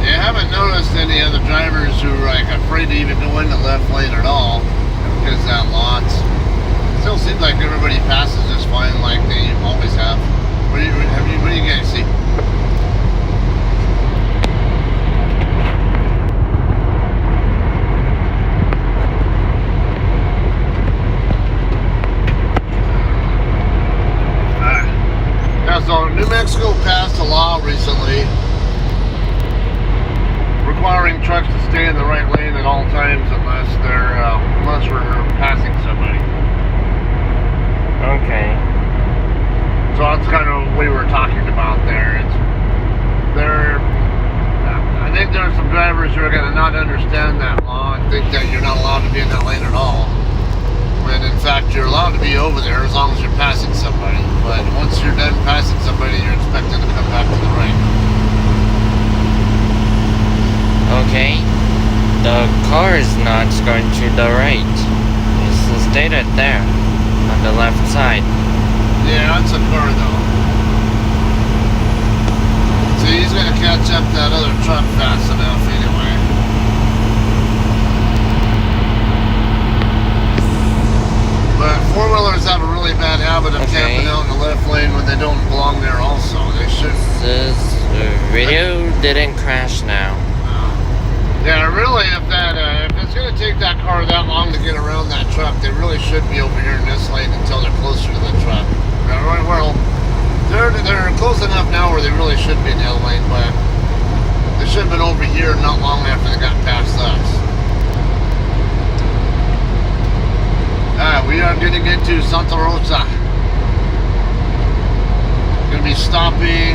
Yeah, I haven't noticed any other drivers who are like afraid to even go in the left lane at all because of that lot. Still seems like everybody passes just fine, like they always have. What do you guys see? Yeah, so New Mexico passed a law recently requiring trucks to stay in the right lane at all times unless we're passing somebody. Okay. So that's kind of what we were talking about there. I think there's some drivers who are going to not understand that law and think that you're not allowed to be in that lane at all. When in fact you're allowed to be over there as long as you're passing somebody. But once you're done passing somebody, you're expected to come back to the right. Okay. The car is not going to the right. It's stated there. On the left side. Yeah, that's a car though. See, he's gonna catch up that other truck fast enough anyway. But four-wheelers have a really bad habit of camping out in the left lane when they don't belong there also. They should. This video didn't crash now. Yeah, really, if it's going to take that car that long to get around that truck, they really should be over here in this lane until they're closer to the truck. Well, they're close enough now where they really should be in the other lane, but they should have been over here not long after they got past us. We are getting into Santa Rosa. Going to be stopping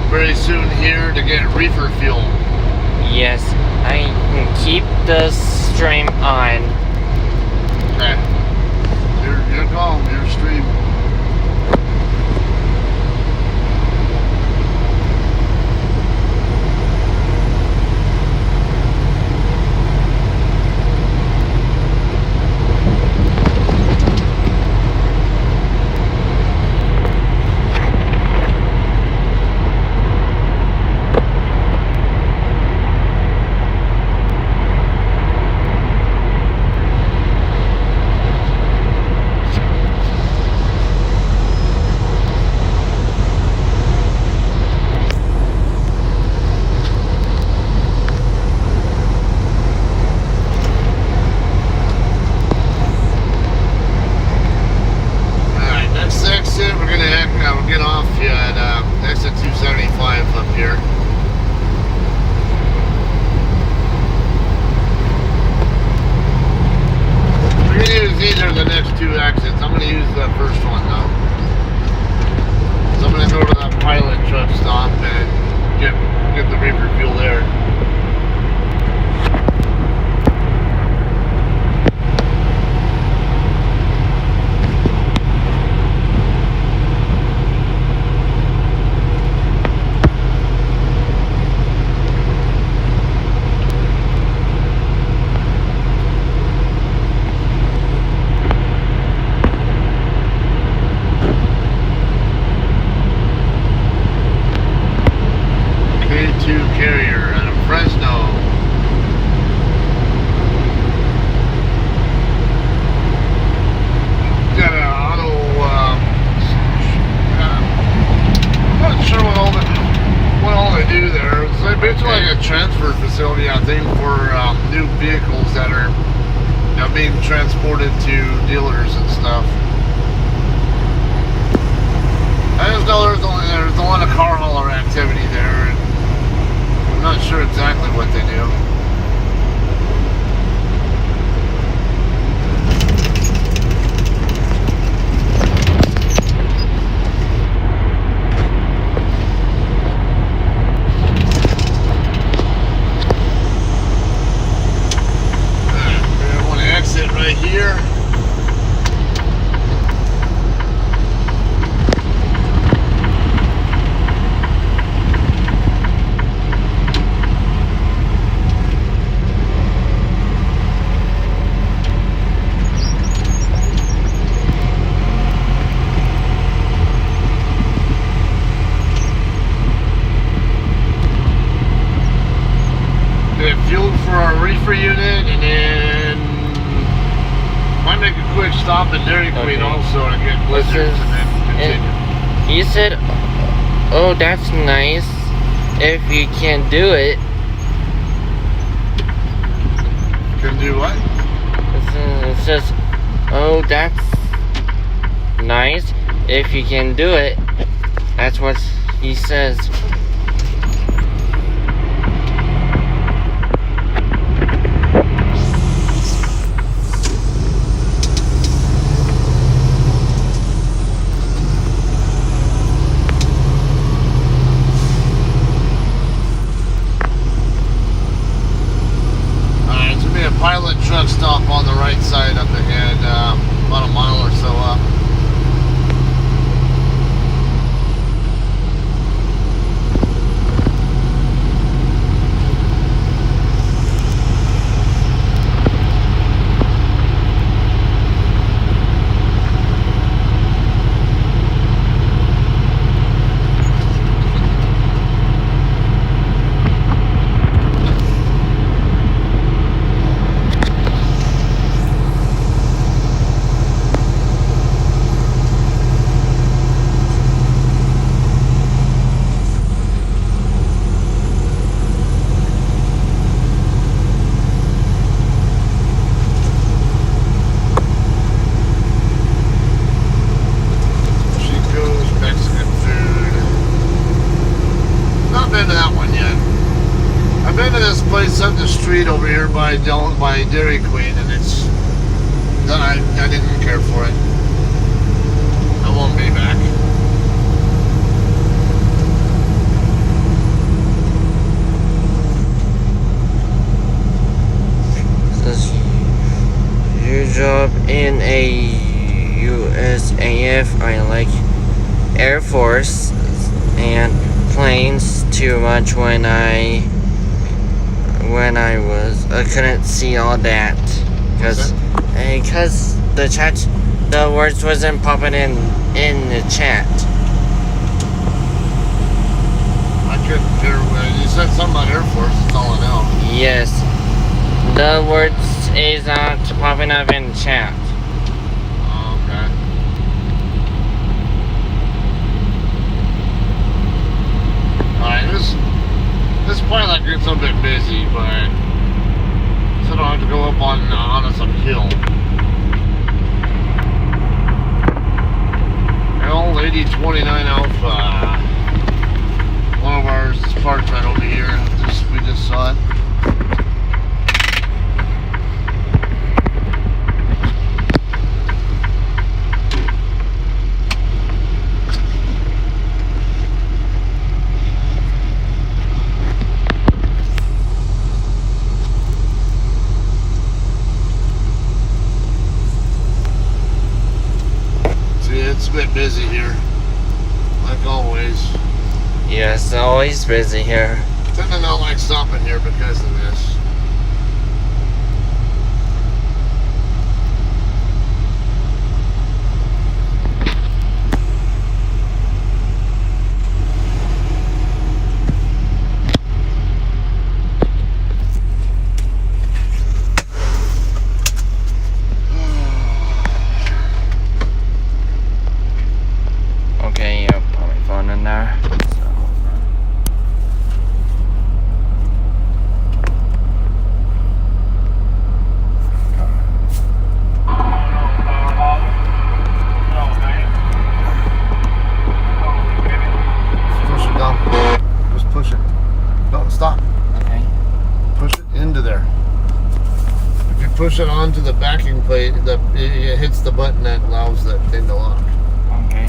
very soon here to get reefer fuel. Yes, I can keep the stream on. Okay. Your call, your stream. Get off at exit 275 up here. We're going to use either of the next two exits. I'm going to use the first one though. So I'm going to go to that pilot truck stop and get the reefer fuel there. Carrier out of Fresno. being transported to dealers and stuff. I just know there's a lot of car hauler activity there, and I'm not sure exactly what they do. I want to exit right here. Fuel for our reefer unit, and then might make a quick stop at Dairy Queen also to get blizzards, and then continue. He said, "Oh, that's nice. If you can do it." Can do what? It says, "Oh, that's nice. If you can do it." That's what he says. Pilot truck stop on the right side up ahead, about a mile or so up. Place up the street over here by Dairy Queen, and it's I didn't care for it. I won't be back. Says your job in a USAF. I like Air Force and planes too much when I couldn't see all that because the words wasn't popping in the chat. I couldn't hear what you said. Something about Air Force. That's all I know. Yes, the words is not popping up in chat. Oh, okay. Alright, this pilot gets a bit busy, but so I don't have to go up on some hill. L8029 Alpha. One of ours is parked right over here. We just saw it. It's a bit busy here, like always. Yes, always busy here. I tend to not like stopping here because of this. Okay, I'll put my phone in there. So. push it onto the backing plate, it hits the button that allows that thing to lock. Okay.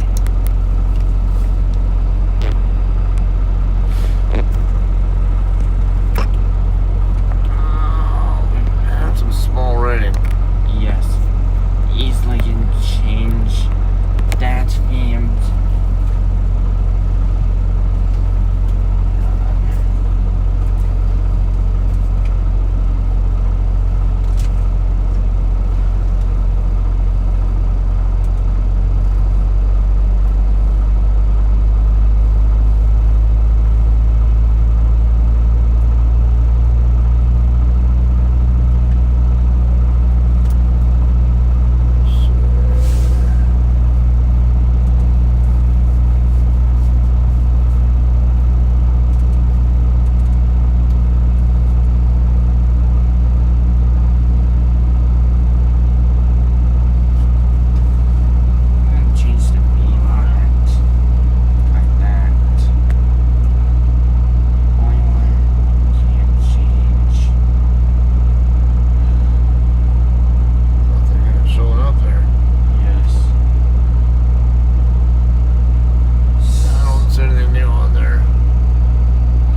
That's some small writing. Yes. Easily can change that and change the beam on it. Like that. Only one can change. Nothing ain't showing up there. Yes. I don't see anything new on there.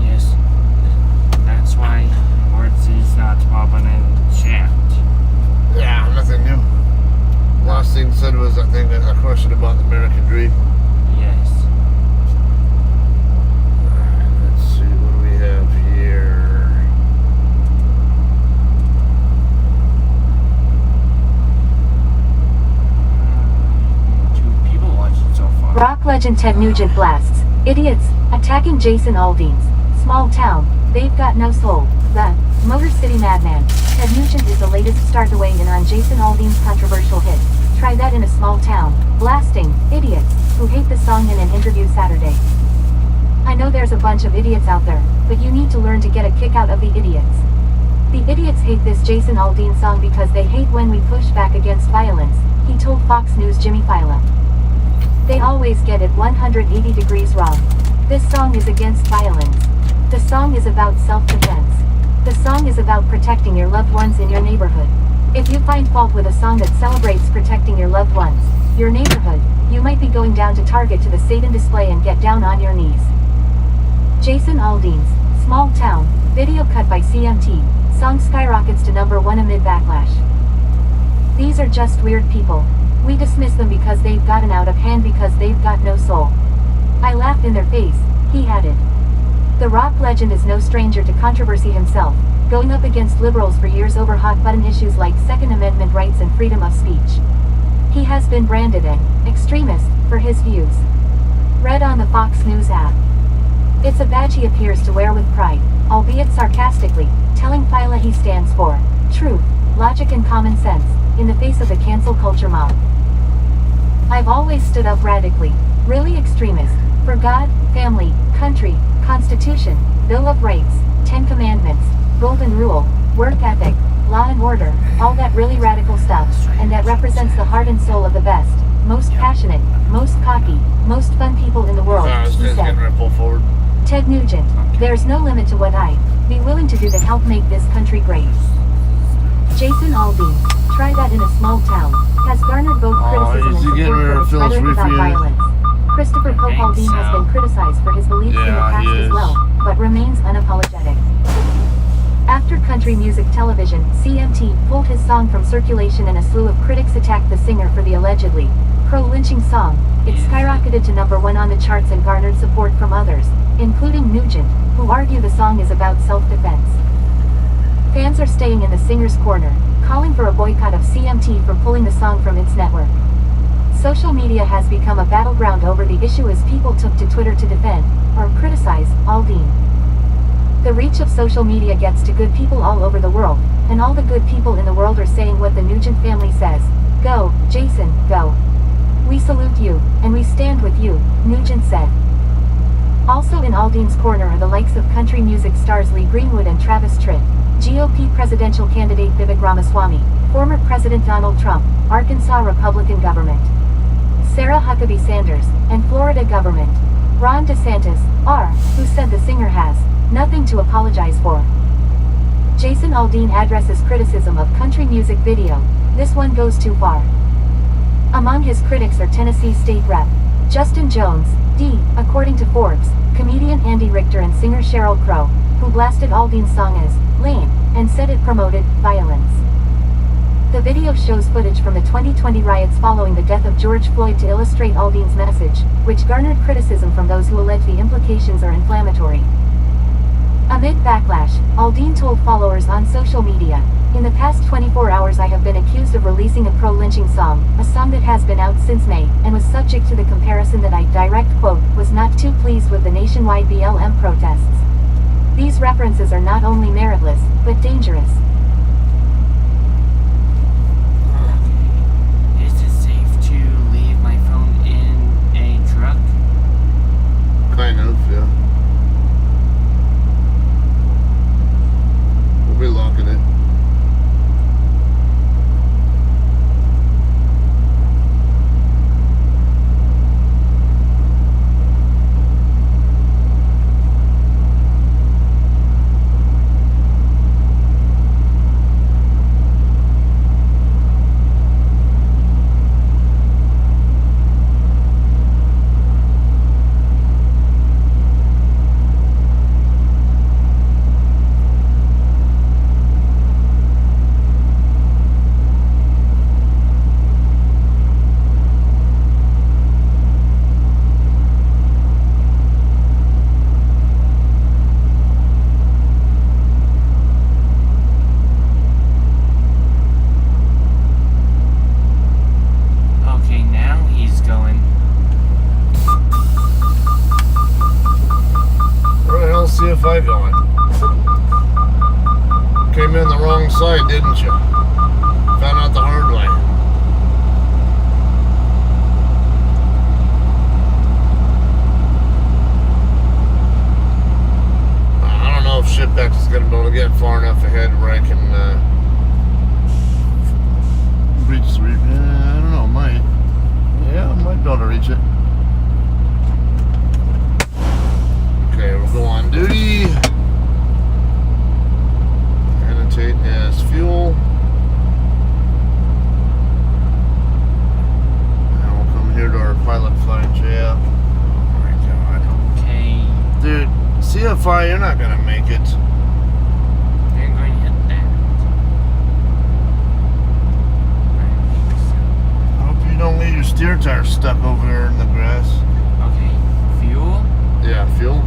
Yes. That's why words is not popping in chat. Yeah, nothing new. Last thing said was, I think, a question about the American Dream. Yes. Alright, let's see, what do we have here? Two people watching so far. Rock legend Ted Nugent blasts. Idiots. Attacking Jason Aldean's. Small town. They've got no soul. The Motor City Madman. Ted Nugent is the latest star to weigh in on Jason Aldean's controversial hit. Try that in a small town. Blasting. Idiots. Who hate the song in an interview Saturday. I know there's a bunch of idiots out there, but you need to learn to get a kick out of the idiots. The idiots hate this Jason Aldean song because they hate when we push back against violence, he told Fox News' Jimmy Fallon. They always get it 180 degrees wrong. This song is against violence. The song is about self-defense. The song is about protecting your loved ones in your neighborhood. If you find fault with a song that celebrates protecting your loved ones, your neighborhood, you might be going down to Target to the Satan display and get down on your knees. Jason Aldean's Small Town, video cut by CMT, song skyrockets to #1 amid backlash. These are just weird people. We dismiss them because they've gotten out of hand because they've got no soul. I laughed in their face, he added. The rock legend is no stranger to controversy himself, going up against liberals for years over hot-button issues like Second Amendment rights and freedom of speech. He has been branded an extremist for his views. Read on the Fox News app. It's a badge he appears to wear with pride, albeit sarcastically, telling Phyla he stands for truth, logic and common sense, in the face of the cancel culture mob. I've always stood up radically, really extremist, for God, family, country, Constitution, Bill of Rights, 10 Commandments, Golden Rule, work ethic, law and order, all that really radical stuff, and that represents the heart and soul of the best, most passionate, most cocky, most fun people in the world, he said. Ted Nugent, there's no limit to what I'd be willing to do to help make this country great. Jason Aldean, try that in a small town, has garnered both criticism and support for his rhetoric about violence. Christopher Pope Aldean has been criticized for his beliefs in the past as well, but remains unapologetic. After country music television, CMT, pulled his song from circulation and a slew of critics attacked the singer for the allegedly pro-lynching song, it skyrocketed to #1 on the charts and garnered support from others, including Nugent, who argue the song is about self-defense. Fans are staying in the singer's corner, calling for a boycott of CMT for pulling the song from its network. Social media has become a battleground over the issue as people took to Twitter to defend, or criticize, Aldean. The reach of social media gets to good people all over the world, and all the good people in the world are saying what the Nugent family says. Go, Jason, go. We salute you, and we stand with you, Nugent said. Also in Aldean's corner are the likes of country music stars Lee Greenwood and Travis Tritt, GOP presidential candidate Vivek Ramaswamy, former President Donald Trump, Arkansas Republican government, Sarah Huckabee Sanders, and Florida government, Ron DeSantis, who said the singer has nothing to apologize for. Jason Aldean addresses criticism of country music video. This one goes too far. Among his critics are Tennessee State Rep. Justin Jones, D., according to Forbes, comedian Andy Richter and singer Sheryl Crow, who blasted Aldean's song as lame, and said it promoted violence. The video shows footage from the 2020 riots following the death of George Floyd to illustrate Aldean's message, which garnered criticism from those who allege the implications are inflammatory. Amid backlash, Aldean told followers on social media, "In the past 24 hours I have been accused of releasing a pro-lynching song, a song that has been out since May, and was subject to the comparison that I, direct quote, was not too pleased with the nationwide BLM protests. These references are not only meritless, but dangerous." Is it safe to leave my phone in a truck? Kind of, yeah. We'll be locking it. Okay, now he's going. Where the hell's CFI going? Came in the wrong side, didn't you? Found out the hard way. I don't know if Shippex is going to be able to get far enough ahead where I can reach the I don't know, might. Yeah, I might be able to reach it. Okay, we'll go on duty. Annotate as fuel. And we'll come here to our pilot flange, yeah. Oh my god, okay. Dude, CFI, you're not gonna make it. They're going to hit that. I think so. I hope you don't leave your steer tire stuck over there in the grass. Okay, fuel? Yeah, fuel.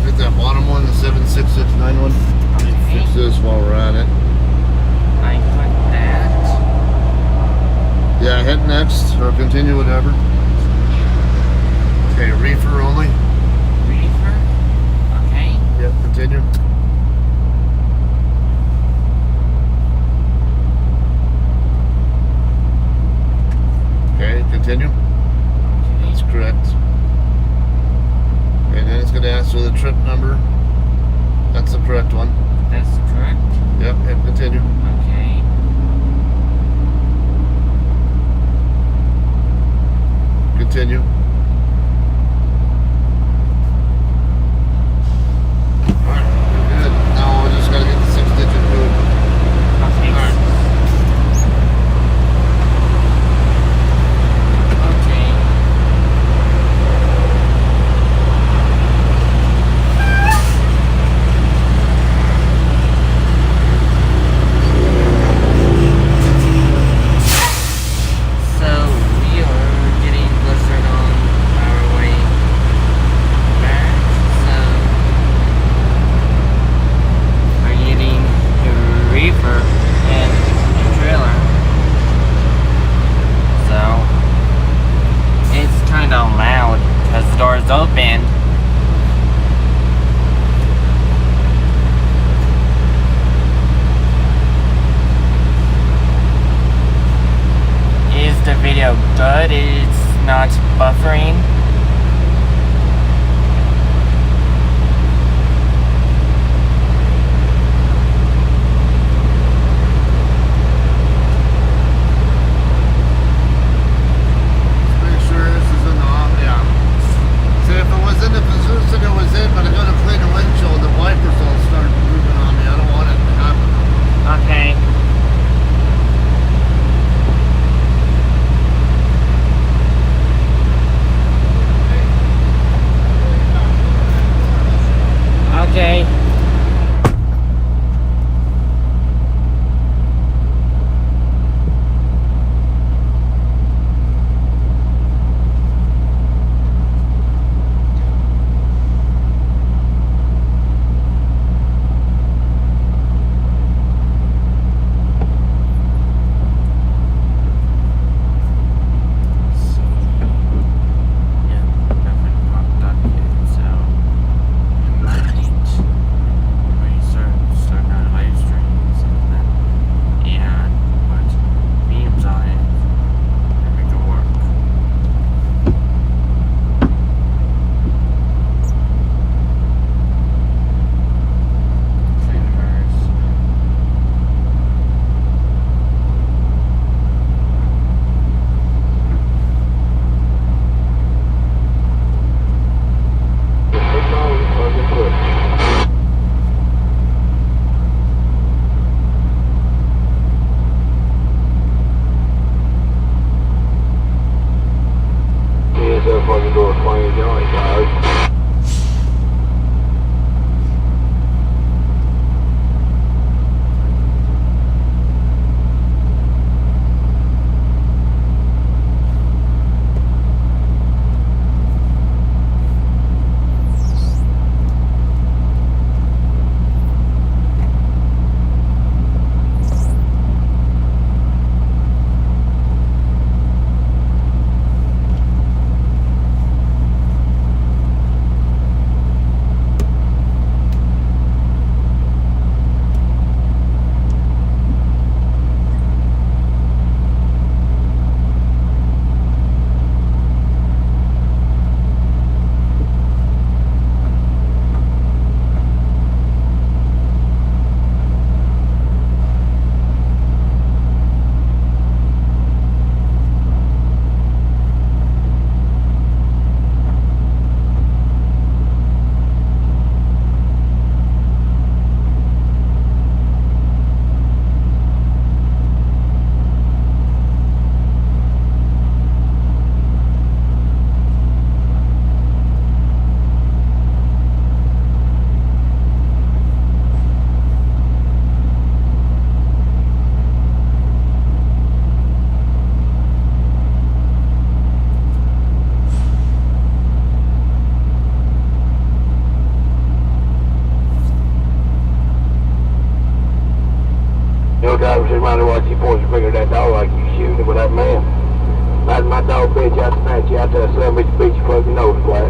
Hit that bottom one, the 76691. Okay. Fix this while we're at it. I put that. Yeah, hit next or continue, whatever. Okay, reefer only. Reefer? Okay. Yep, continue. Okay, continue. Okay. That's correct. And then it's going to ask for the trip number. That's the correct one. That's correct. Yep, and continue. Okay. Continue. Alright, we're good. Now we just got to get the 6-digit code. Okay. Alright. Okay. So we are getting blistered on our way back. So we're getting the reefer and the trailer. So it's kind of loud because the door's open. Is the video good? It's not buffering. door swing joint, guys. No driver should mind watch you point your finger at that dog like you shooting it with that man. Imagine my dog bit you out to snatch you out there, son bitch beat your fucking nose flat.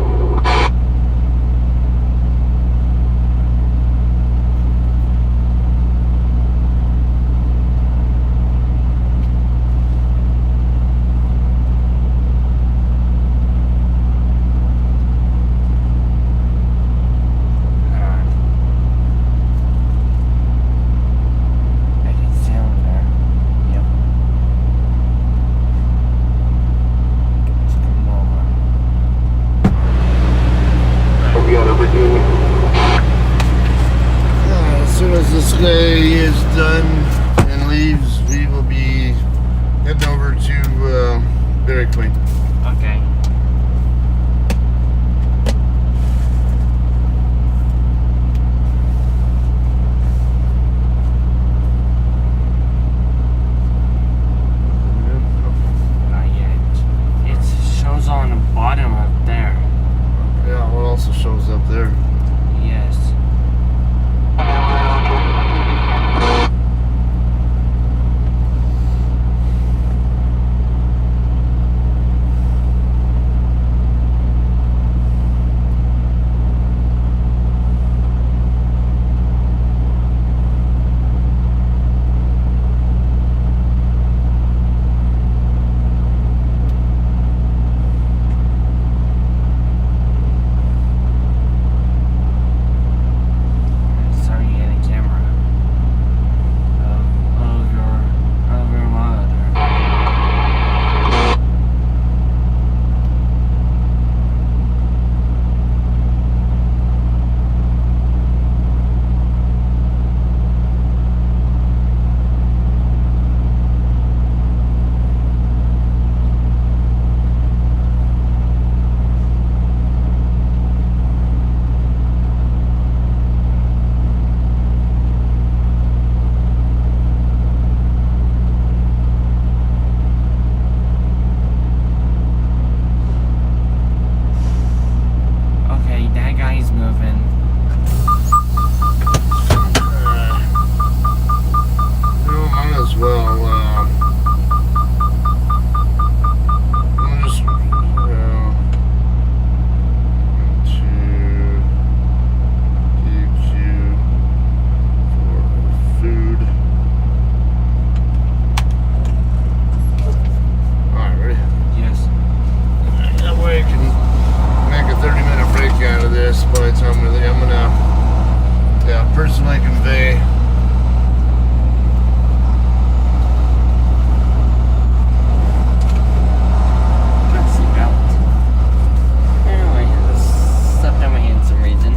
I can see him there. Yep. Let's come over. Hope you got a Virginia. As soon as this guy is done and leaves, we will be heading over to Dairy Queen. Okay. Not yet. It shows on the bottom up there. Yeah, what also shows up there? Yes. Sorry, you had a camera of your mother. Okay, that guy's moving. No, might as well. I'm just to DQ for food. Alright, ready? Yes. That way I can make a 30-minute break out of this by the time we leave. I'm gonna personally convey Seatbelt. Anyway, stepped on my hand for some reason.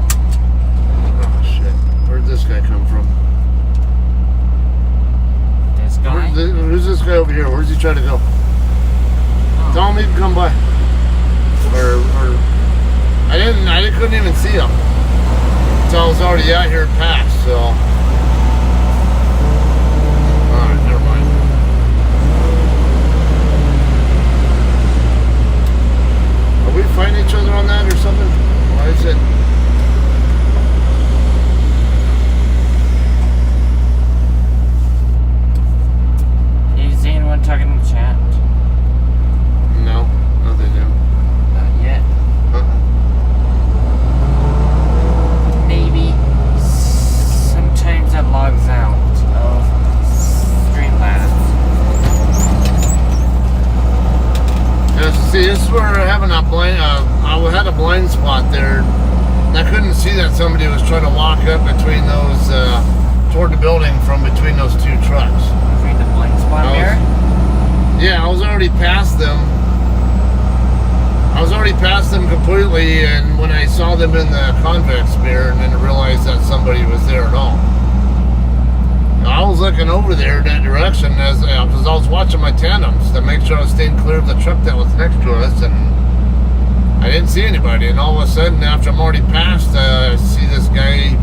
oh shit. Where'd this guy come from? This guy? Who's this guy over here? Where's he trying to go? Tell him he can come by. Or couldn't even see them until I was already out here past, so. Alright, never mind. Are we fighting each other on that or something? Why is it? Is anyone talking in the chat? No, they do. Not yet. Maybe sometimes it logs out of Streamlabs. Yeah, so see, this is where we're having a blind. I had a blind spot there. And I couldn't see that somebody was trying to walk up between those, toward the building from between those two trucks. Between the blind spot there? Yeah, I was already past them. I was already past them completely, and when I saw them in the convex mirror, and then realized that somebody was there at all. I was looking over there in that direction because I was watching my tandems to make sure I was staying clear of the truck that was next to us, and I didn't see anybody. And all of a sudden, after I'm already past, I see this guy.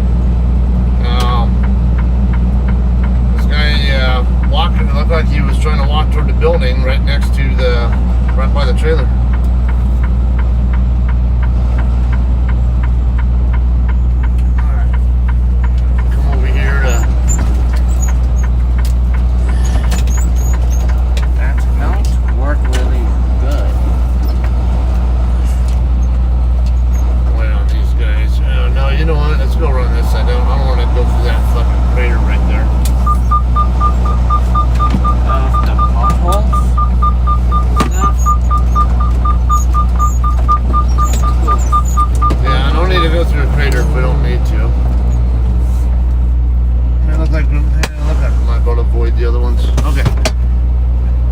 Walking. It looked like he was trying to walk toward the building right next to right by the trailer. Alright. Come over here to. That don't work really good. Wait on these guys. No, you know what? Let's go run this side. I don't want to go through that fucking crater right there. The potholes stuff. Yeah, I don't need to go through a crater if we don't need to. It looks like I might be able to avoid the other ones. Okay.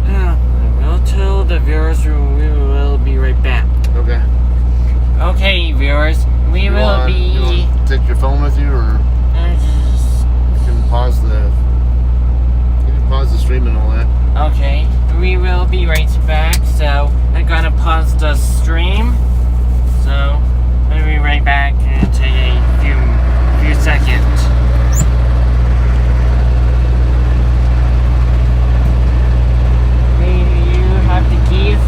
Yeah, we'll tell the viewers we will be right back. Okay. Okay, viewers, we will be. You want to take your phone with you, or you can pause the. Pause the stream and all that. Okay, we will be right back. So I'm gonna pause the stream. So we'll be right back in a few seconds. Do you have the keys?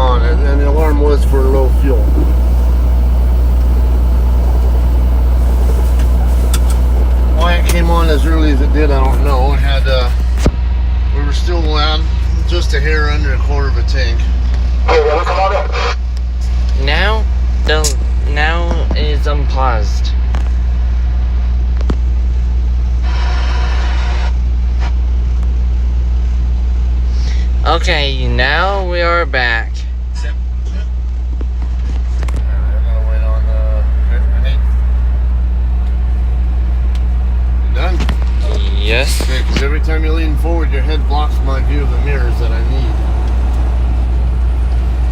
on, and the alarm was for low fuel. Why it came on as early as it did, I don't know. It had, we were still just a hair under a quarter of a tank. Now is unpaused. Okay, now we are back. I'm gonna wait on you done? Yes. Okay, because every time you lean forward, your head blocks my view of the mirrors that I need.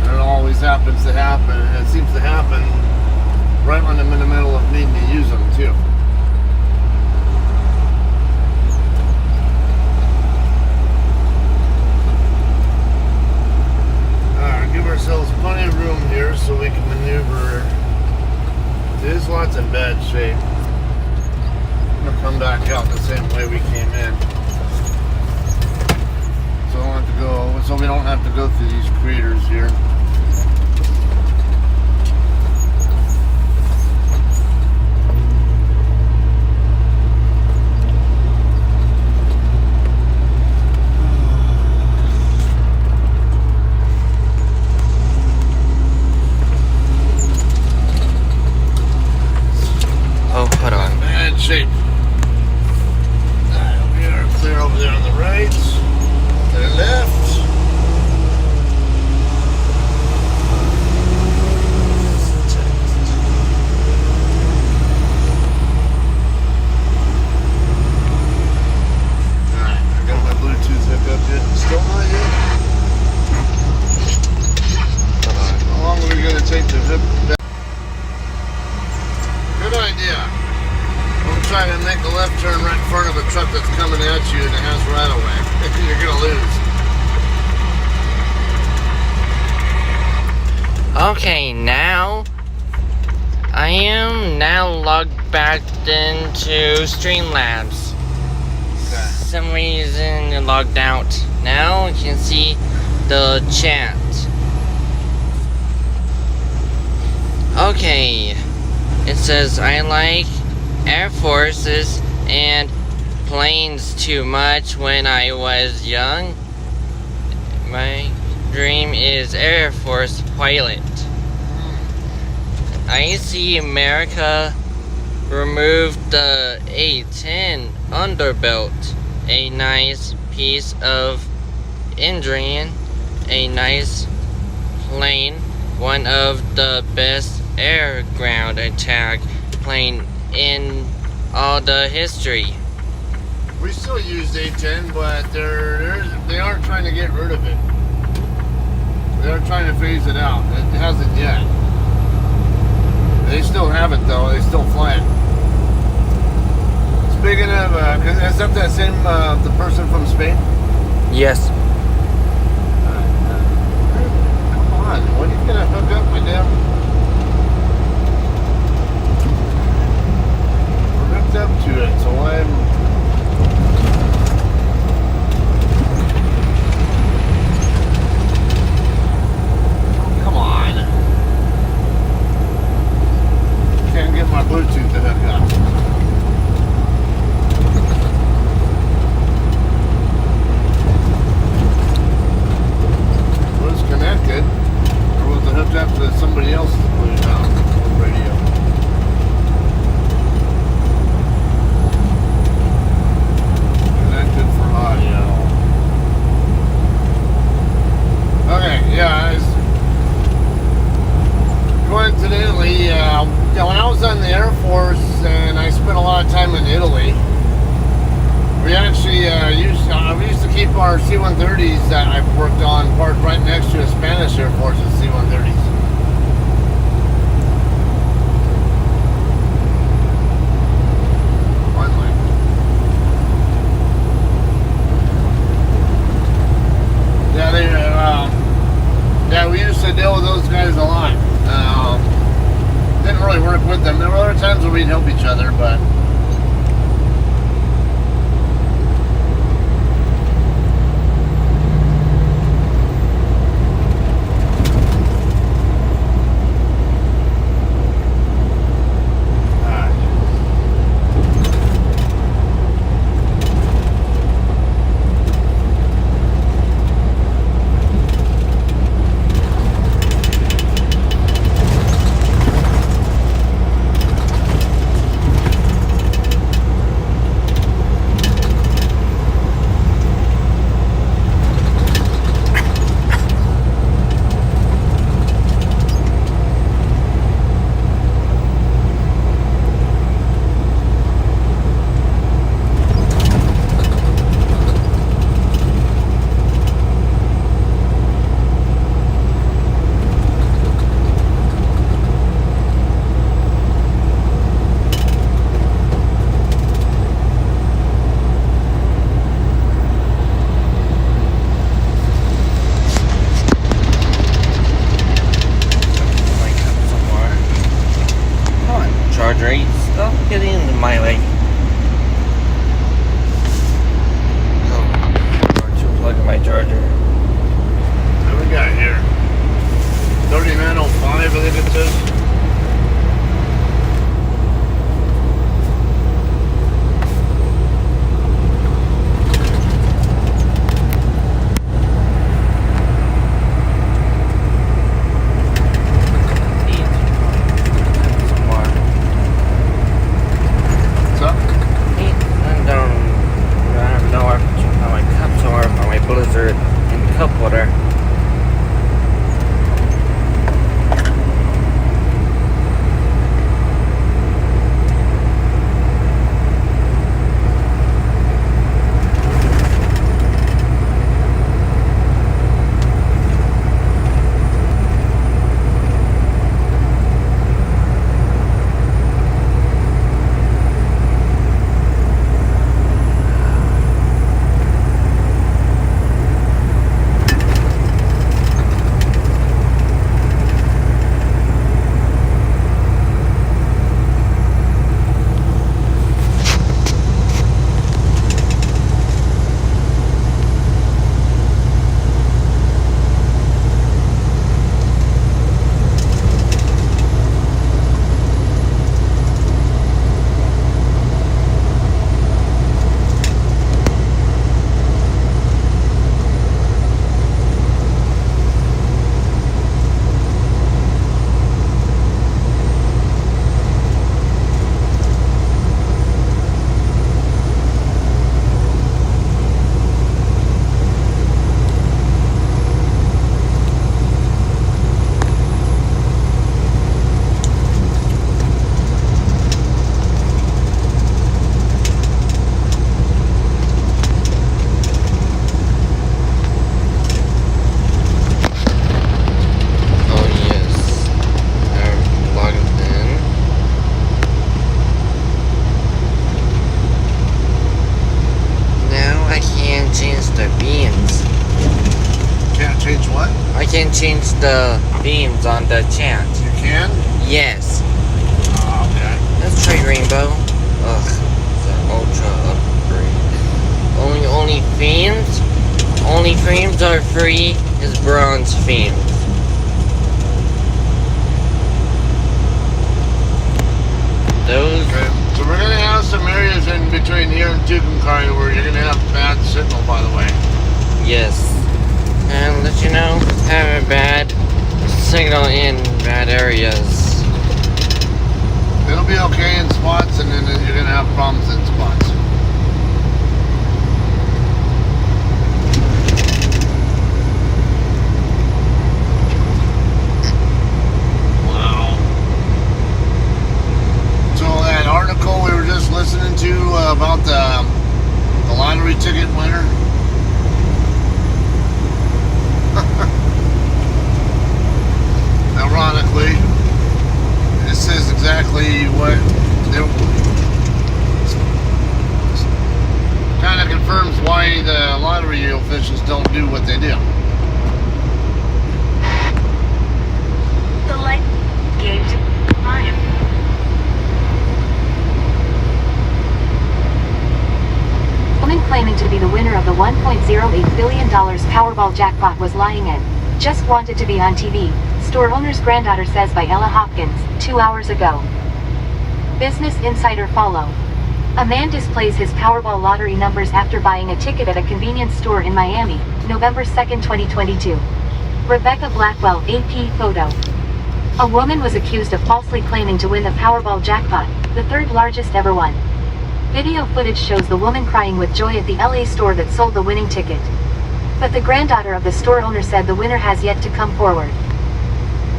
And it always happens to happen, and it seems to happen right when I'm in the middle of needing to use them, too. Alright, give ourselves plenty of room here so we can maneuver. This lot's in bad shape. I'm going to come back out the same way we came in. So we don't have to go through these craters here. Oh, hold on. Bad shape. Alright, we are clear over there on the right. To the left. Alright, I got my Bluetooth hooked up yet. Still not yet? Hold on. How long are we going to take to hook that? Good idea. Don't try to make a left turn right in front of a truck that's coming at you and it has right away. You're gonna lose. Okay, now I am now logged back into Streamlabs. Okay. Some reason it logged out. Now you can see the chat. Okay. It says I like Air Forces and planes too much when I was young. My dream is Air Force pilot. I see America removed the A-10 underbelt. A nice piece of engine, a nice plane, one of the best air ground attack plane in all the history. We still use A-10, but they are trying to get rid of it. They are trying to phase it out. It hasn't yet. They still have it though. They still fly it. Speaking of, is that same the person from Spain? Yes. Come on, when are you gonna hook up with them? We're hooked up to it, so come on. Can't get my Bluetooth to hook up. Was connected, or was it hooked up to somebody else's radio? Connected for audio. Okay, yeah, coincidentally, when I was on the Air Force and I spent a lot of time in Italy, we actually we used to keep our C-130s that I worked on parked right next to a Spanish Air Force's C-130s. Finally. Yeah, we used to deal with those guys a lot. Didn't really work with them. There were other times where we'd help each other, but I can change the themes on the chat. You can? Yes. Oh, okay. Let's try rainbow. Ugh, it's an ultra upgrade. Only themes? Only themes are free is bronze themes. Those. Okay. So we're gonna have some areas in between here and Tucumcari where you're gonna have bad signal, by the way. Yes. And let you know, have a bad signal in bad areas. It'll be okay in spots, and then you're gonna have problems in spots. Wow. So that article we were just listening to about the lottery ticket winner. Ironically, it says exactly what they kind of confirms why the lottery officials don't do what they do. The light game to 5. Woman claiming to be the winner of the $1.08 billion Powerball jackpot was lying and just wanted to be on TV, store owner's granddaughter says by Ella Hopkins, 2 hours ago. Business Insider follow. A man displays his Powerball lottery numbers after buying a ticket at a convenience store in Miami, November 2, 2022. Rebecca Blackwell, AP photo. A woman was accused of falsely claiming to win the Powerball jackpot, the third largest ever won. Video footage shows the woman crying with joy at the LA store that sold the winning ticket. But the granddaughter of the store owner said the winner has yet to come forward.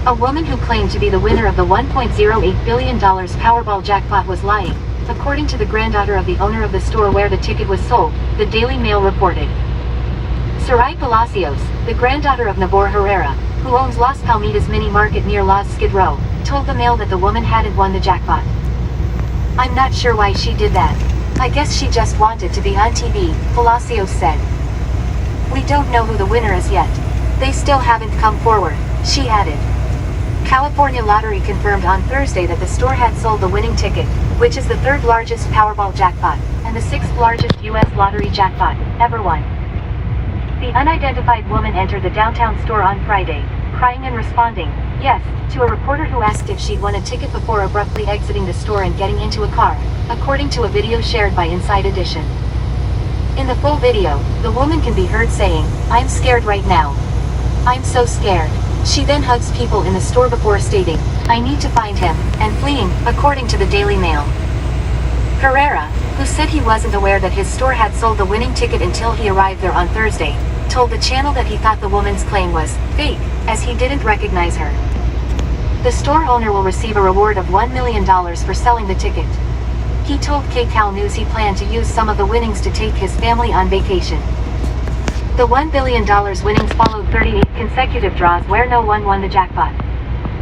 A woman who claimed to be the winner of the $1.08 billion Powerball jackpot was lying, according to the granddaughter of the owner of the store where the ticket was sold, the Daily Mail reported. Sarai Palacios, the granddaughter of Nabor Herrera, who owns Las Palmitas Mini Market near Las Skid Row, told the Mail that the woman hadn't won the jackpot. "I'm not sure why she did that. I guess she just wanted to be on TV," Palacios said. "We don't know who the winner is yet. They still haven't come forward," she added. California Lottery confirmed on Thursday that the store had sold the winning ticket, which is the third largest Powerball jackpot, and the sixth largest U.S. lottery jackpot ever won. The unidentified woman entered the downtown store on Friday, crying and responding, "Yes," to a reporter who asked if she'd won a ticket before abruptly exiting the store and getting into a car, according to a video shared by Inside Edition. In the full video, the woman can be heard saying, "I'm scared right now. I'm so scared." She then hugs people in the store before stating, "I need to find him," and fleeing, according to the Daily Mail. Herrera, who said he wasn't aware that his store had sold the winning ticket until he arrived there on Thursday, told the channel that he thought the woman's claim was fake, as he didn't recognize her. The store owner will receive a reward of $1 million for selling the ticket. He told KCAL News he planned to use some of the winnings to take his family on vacation. The $1 billion winnings followed 38 consecutive draws where no one won the jackpot.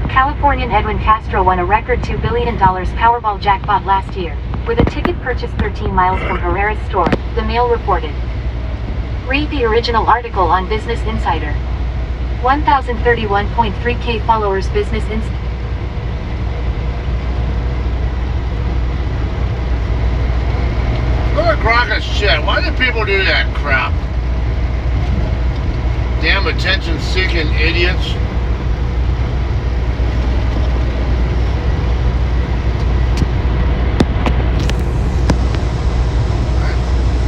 Californian Edwin Castro won a record $2 billion Powerball jackpot last year, with a ticket purchased 13 miles from Herrera's store, the Mail reported. Read the original article on Business Insider. 1,031.3K followers. Business Insider. What a crock of shit. Why do people do that crap? Damn attention-seeking idiots.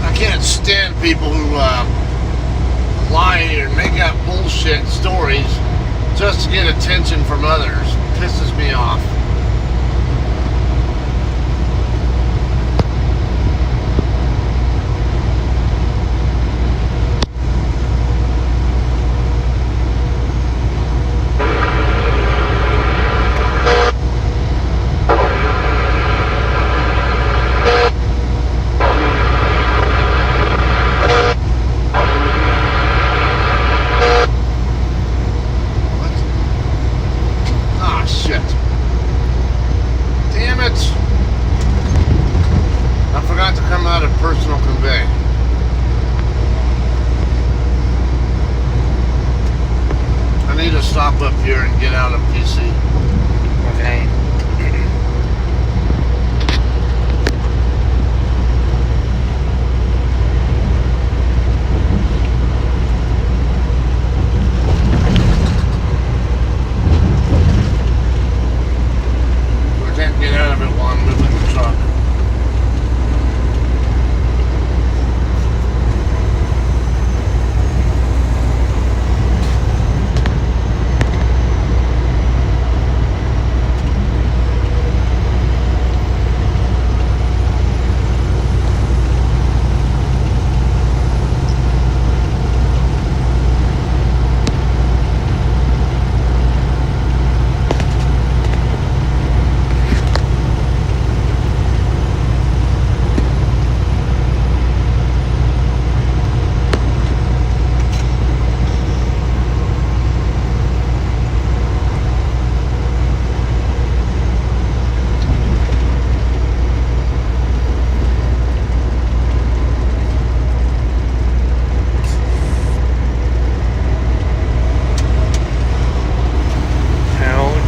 I can't stand people who lie and make up bullshit stories just to get attention from others. Pisses me off. need to stop up here and get out of PC. Okay. We can't get out of it while I'm moving the truck.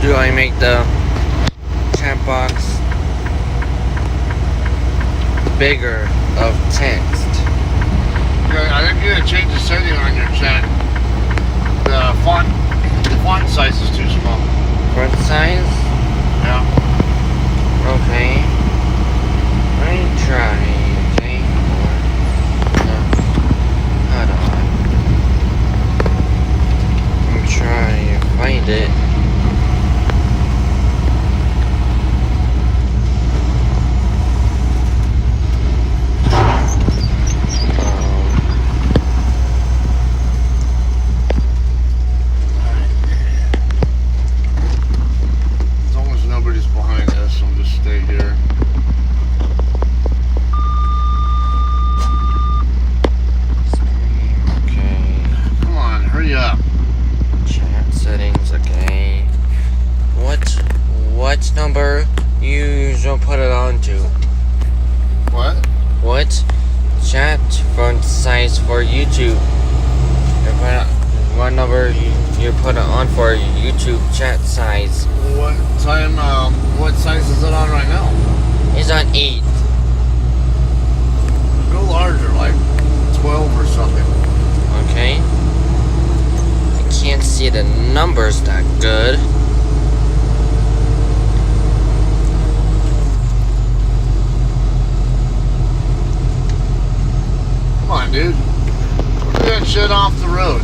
Do I make the chat box bigger of text? Okay, I think you gotta change the setting on your chat. The font size is too small. Font size? Yeah. Okay. Let me try. Okay. Hold on. I'm trying to find it. As long as nobody's behind us, I'll just stay here. Okay. Come on, hurry up. Chat settings, okay. What number you usually put it on to? What? What chat font size for YouTube? What number you put it on for YouTube chat size? What time, what size is it on right now? It's on 8. Go larger, like 12 or something. Okay. I can't see the numbers that good. Come on, dude. Put that shit off the road.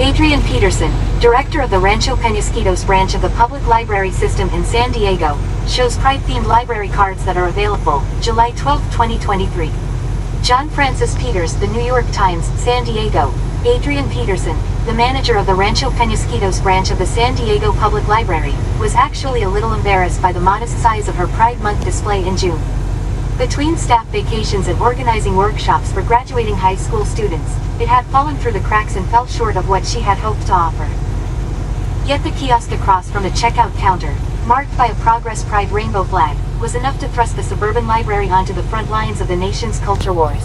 Adrian Peterson, director of the Rancho Penasquitos branch of the Public Library System in San Diego, shows Pride-themed library cards that are available, July 12, 2023. John Francis Peters, The New York Times, San Diego. Adrian Peterson, the manager of the Rancho Penasquitos branch of the San Diego Public Library, was actually a little embarrassed by the modest size of her Pride Month display in June. Between staff vacations and organizing workshops for graduating high school students, it had fallen through the cracks and fell short of what she had hoped to offer. Yet the kiosk across from the checkout counter, marked by a Progress Pride rainbow flag, was enough to thrust the suburban library onto the front lines of the nation's culture wars.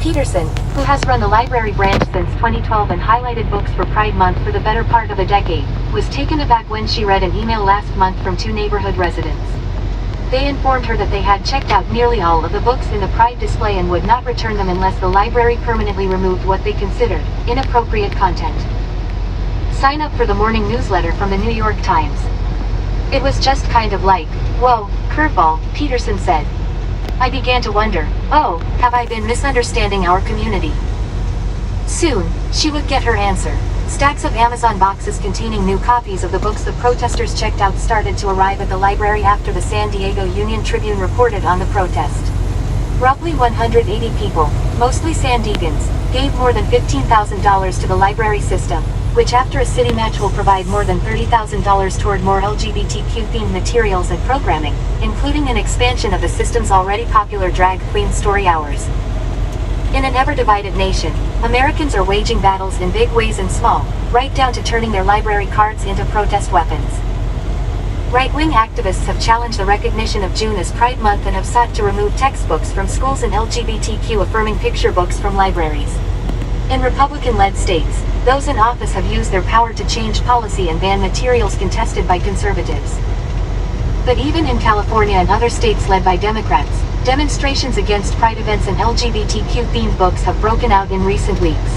Peterson, who has run the library branch since 2012 and highlighted books for Pride Month for the better part of a decade, was taken aback when she read an email last month from 2 neighborhood residents. They informed her that they had checked out nearly all of the books in the Pride display and would not return them unless the library permanently removed what they considered inappropriate content. Sign up for the morning newsletter from the New York Times. It was just kind of like, whoa, curveball, Peterson said. I began to wonder, oh, have I been misunderstanding our community? Soon, she would get her answer. Stacks of Amazon boxes containing new copies of the books the protesters checked out started to arrive at the library after the San Diego Union Tribune reported on the protest. Roughly 180 people, mostly San Diegans, gave more than $15,000 to the library system, which after a city match will provide more than $30,000 toward more LGBTQ-themed materials and programming, including an expansion of the system's already popular drag queen story hours. In an ever-divided nation, Americans are waging battles in big ways and small, right down to turning their library cards into protest weapons. Right-wing activists have challenged the recognition of June as Pride Month and have sought to remove textbooks from schools and LGBTQ-affirming picture books from libraries. In Republican-led states, those in office have used their power to change policy and ban materials contested by conservatives. But even in California and other states led by Democrats, demonstrations against Pride events and LGBTQ-themed books have broken out in recent weeks.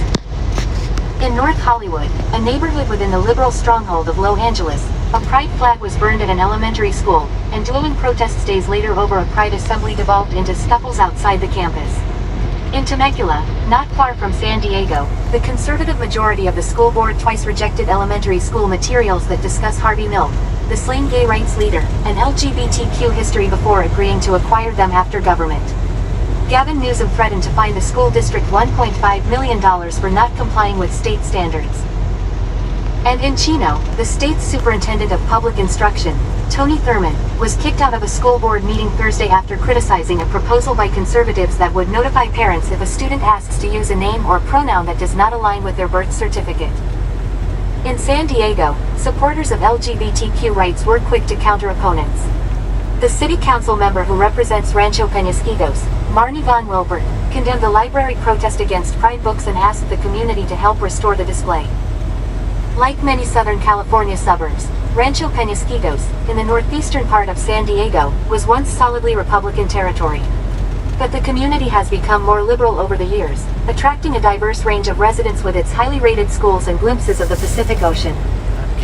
In North Hollywood, a neighborhood within the liberal stronghold of Los Angeles, a Pride flag was burned at an elementary school, and dueling protests days later over a Pride assembly devolved into scuffles outside the campus. In Temecula, not far from San Diego, the conservative majority of the school board twice rejected elementary school materials that discuss Harvey Milk, the slain gay rights leader, and LGBTQ history before agreeing to acquire them after government. Gavin Newsom threatened to fine the school district $1.5 million for not complying with state standards. And in Chino, the state's superintendent of public instruction, Tony Thurman, was kicked out of a school board meeting Thursday after criticizing a proposal by conservatives that would notify parents if a student asks to use a name or pronoun that does not align with their birth certificate. In San Diego, supporters of LGBTQ rights were quick to counter opponents. The city council member who represents Rancho Penasquitos, Marnie Von Wilbert, condemned the library protest against Pride books and asked the community to help restore the display. Like many Southern California suburbs, Rancho Penasquitos, in the northeastern part of San Diego, was once solidly Republican territory. But the community has become more liberal over the years, attracting a diverse range of residents with its highly rated schools and glimpses of the Pacific Ocean.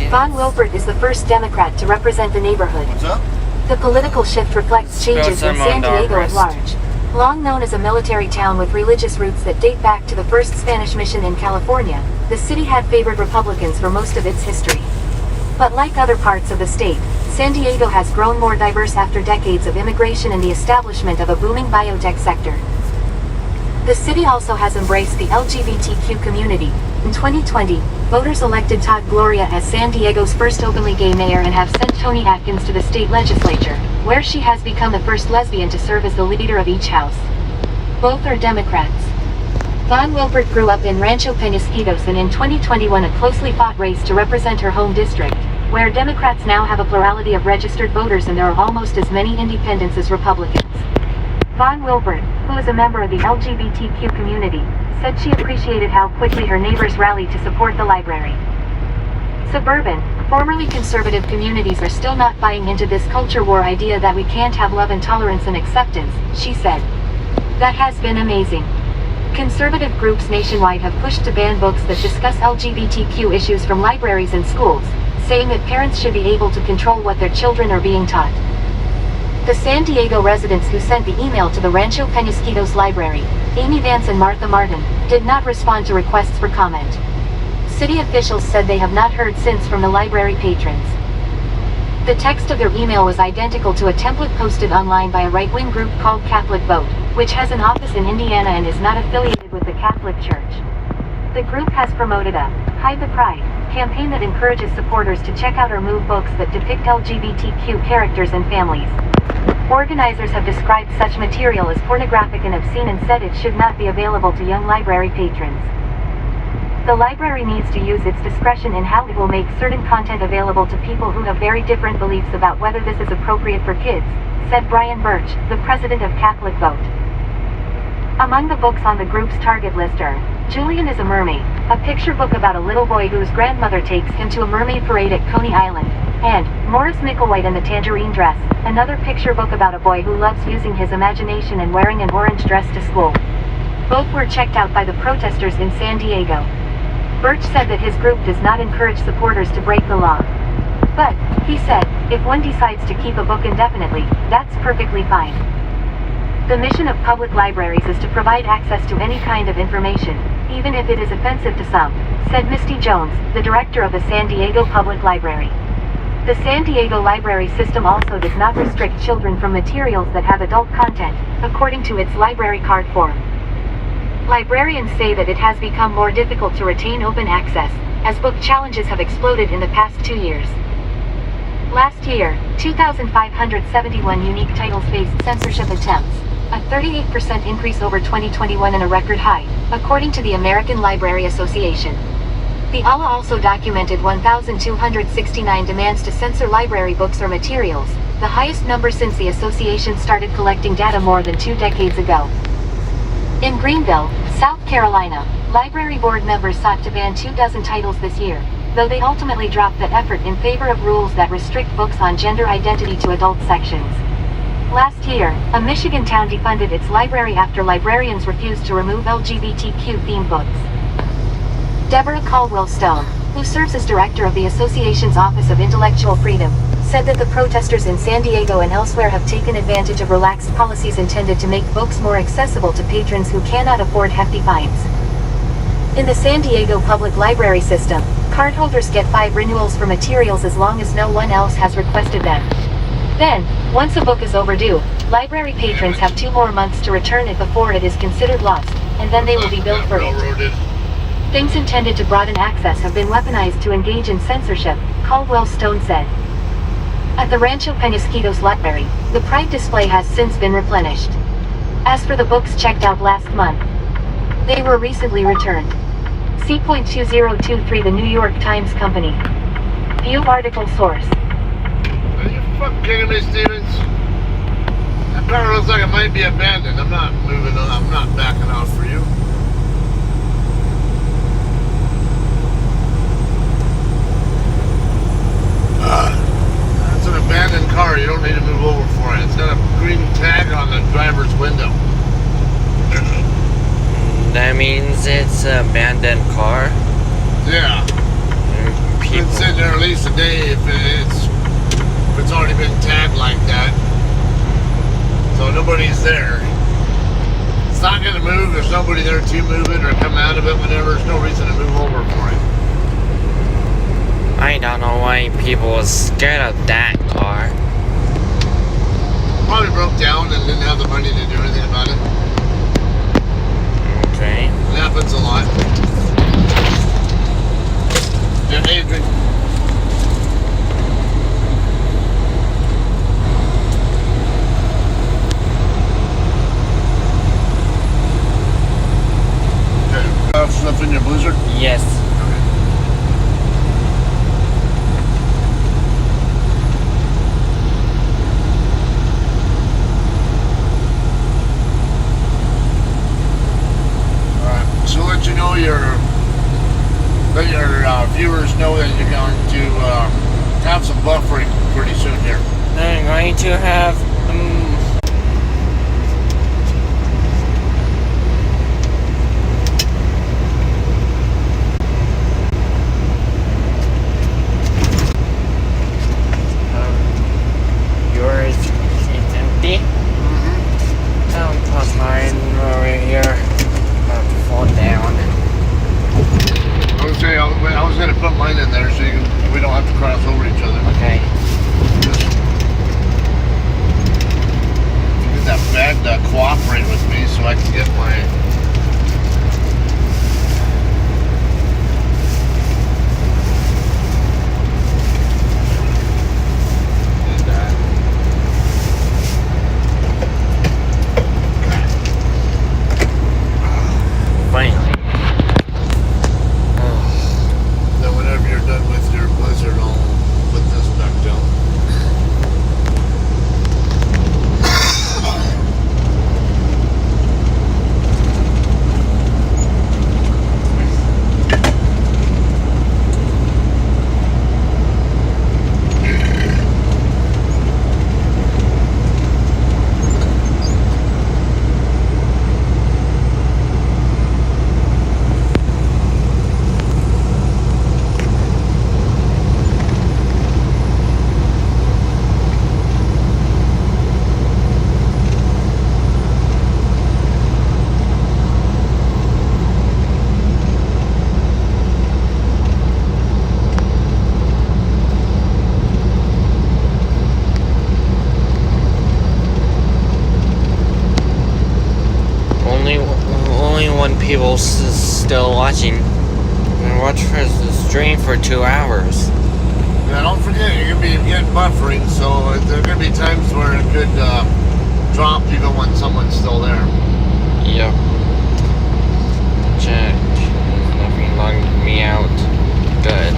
Von Wilbert is the first Democrat to represent the neighborhood. What's up? The political shift reflects changes in San Diego at large. Long known as a military town with religious roots that date back to the first Spanish mission in California, the city had favored Republicans for most of its history. But like other parts of the state, San Diego has grown more diverse after decades of immigration and the establishment of a booming biotech sector. The city also has embraced the LGBTQ community. In 2020, voters elected Todd Gloria as San Diego's first openly gay mayor and have sent Toni Atkins to the state legislature, where she has become the first lesbian to serve as the leader of each house. Both are Democrats. Von Wilbert grew up in Rancho Penasquitos and in 2020 won a closely fought race to represent her home district, where Democrats now have a plurality of registered voters and there are almost as many independents as Republicans. Von Wilbert, who is a member of the LGBTQ community, said she appreciated how quickly her neighbors rallied to support the library. Suburban, formerly conservative communities are still not buying into this culture war idea that we can't have love and tolerance and acceptance, she said. That has been amazing. Conservative groups nationwide have pushed to ban books that discuss LGBTQ issues from libraries and schools, saying that parents should be able to control what their children are being taught. The San Diego residents who sent the email to the Rancho Penasquitos Library, Amy Vance and Martha Martin, did not respond to requests for comment. City officials said they have not heard since from the library patrons. The text of their email was identical to a template posted online by a right-wing group called Catholic Vote, which has an office in Indiana and is not affiliated with the Catholic Church. The group has promoted a Hide the Pride campaign that encourages supporters to check out or move books that depict LGBTQ characters and families. Organizers have described such material as pornographic and obscene and said it should not be available to young library patrons. The library needs to use its discretion in how it will make certain content available to people who have very different beliefs about whether this is appropriate for kids, said Brian Birch, the president of Catholic Vote. Among the books on the group's target list are Julian is a Mermaid, a picture book about a little boy whose grandmother takes him to a mermaid parade at Coney Island, and Morris Micklewhite and the Tangerine Dress, another picture book about a boy who loves using his imagination and wearing an orange dress to school. Both were checked out by the protesters in San Diego. Birch said that his group does not encourage supporters to break the law. But, he said, if one decides to keep a book indefinitely, that's perfectly fine. The mission of public libraries is to provide access to any kind of information, even if it is offensive to some, said Misty Jones, the director of the San Diego Public Library. The San Diego library system also does not restrict children from materials that have adult content, according to its library card form. Librarians say that it has become more difficult to retain open access, as book challenges have exploded in the past 2 years. Last year, 2,571 unique titles faced censorship attempts, a 38% increase over 2021 and a record high, according to the American Library Association. The ALA also documented 1,269 demands to censor library books or materials, the highest number since the association started collecting data more than 2 decades ago. In Greenville, South Carolina, library board members sought to ban 24 titles this year, though they ultimately dropped that effort in favor of rules that restrict books on gender identity to adult sections. Last year, a Michigan town defunded its library after librarians refused to remove LGBTQ-themed books. Deborah Caldwell-Stone, who serves as director of the association's Office of Intellectual Freedom, said that the protesters in San Diego and elsewhere have taken advantage of relaxed policies intended to make books more accessible to patrons who cannot afford hefty fines. In the San Diego public library system, cardholders get 5 renewals for materials as long as no one else has requested them. Then, once a book is overdue, library patrons have 2 more months to return it before it is considered lost, and then they will be billed for it. Things intended to broaden access have been weaponized to engage in censorship, Caldwell-Stone said. At the Rancho Penasquitos Library, the Pride display has since been replenished. As for the books checked out last month, they were recently returned. See .2023 The New York Times Company. View article source. Are you fucking kidding me, Stevens? That car looks like it might be abandoned. I'm not moving on. I'm not backing off for you. That's an abandoned car. You don't need to move over for it. It's got a green tag on the driver's window. That means it's an abandoned car? Yeah. It's been sitting there at least a day if it's already been tagged like that. So nobody's there. It's not going to move. There's nobody there to move it or come out of it whenever. There's no reason to move over for it. I don't know why people are scared of that car. Probably broke down and didn't have the money to do anything about it. Okay. It happens a lot. Yeah, hey, drink. Okay. Have stuff in your blizzard? Yes. You know let your viewers know that you're going to have some buffering pretty soon here. I'm going to have yours is empty. I'll toss mine over here. Fall down. I was going to put mine in there so we don't have to cross over each other. Okay. people still watching. And watch for the stream for 2 hours. Yeah, don't forget, you're going to be getting buffering, so there are going to be times where it could drop even when someone's still there. Yep. Check. Nothing logged me out. Good.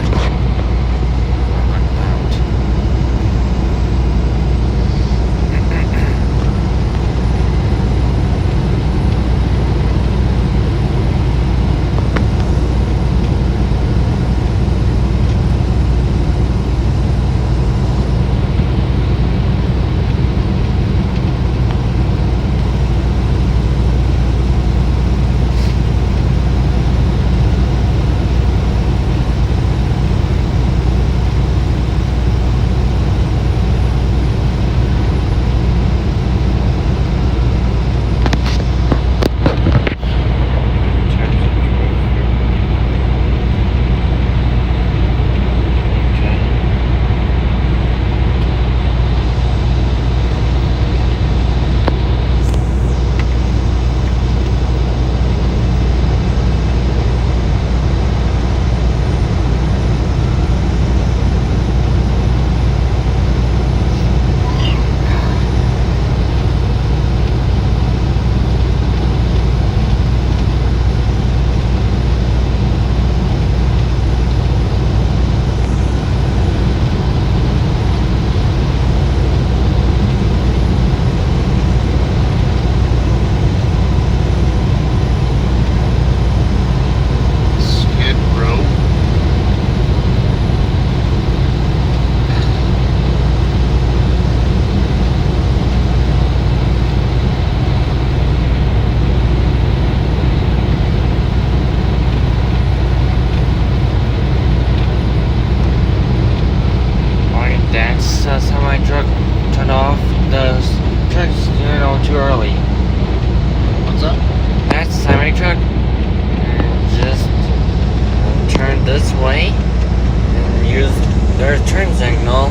That's how my truck turned off. The truck's too early. What's up? That's how my truck just turned this way and used their turn signal.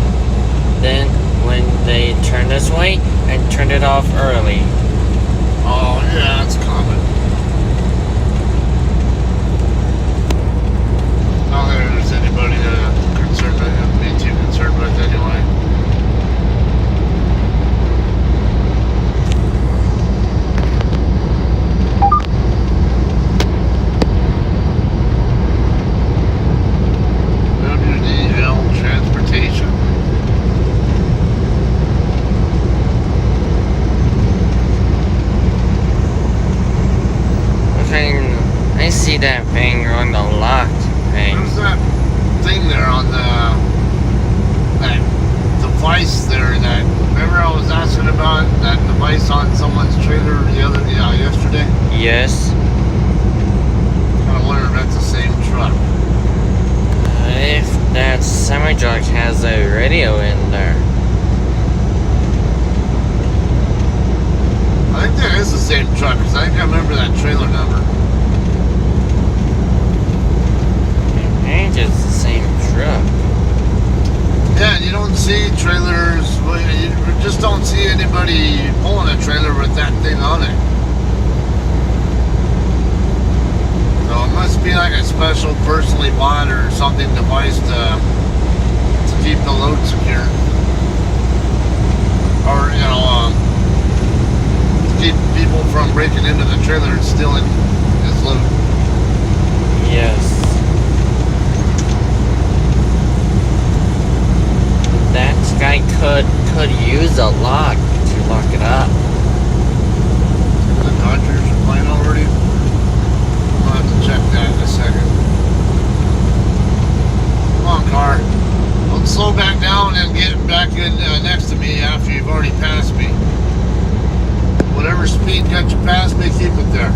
Then when they turned this way and turned it off early. Oh yeah, that's common. Not that there's anybody concerned with me too concerned with anyway. WDL Transportation. I see that thing on the locked thing. There's that thing there on that device there that, remember I was asking about that device on someone's trailer yesterday? Yes. Kind of wondering if that's the same truck. If that semi-truck has a radio in there. I think that is the same truck, because I think I remember that trailer number. I think it's the same truck. Yeah, you don't see trailers, you just don't see anybody pulling a trailer with that thing on it. So it must be like a special personally bought or something device to keep the load secure. Or, to keep people from breaking into the trailer and stealing his load. Yes. That guy could use a lock to lock it up. The Dodgers are playing already? I'll have to check that in a second. Come on, car. Don't slow back down and get back in next to me after you've already passed me. Whatever speed got you past me, keep it there.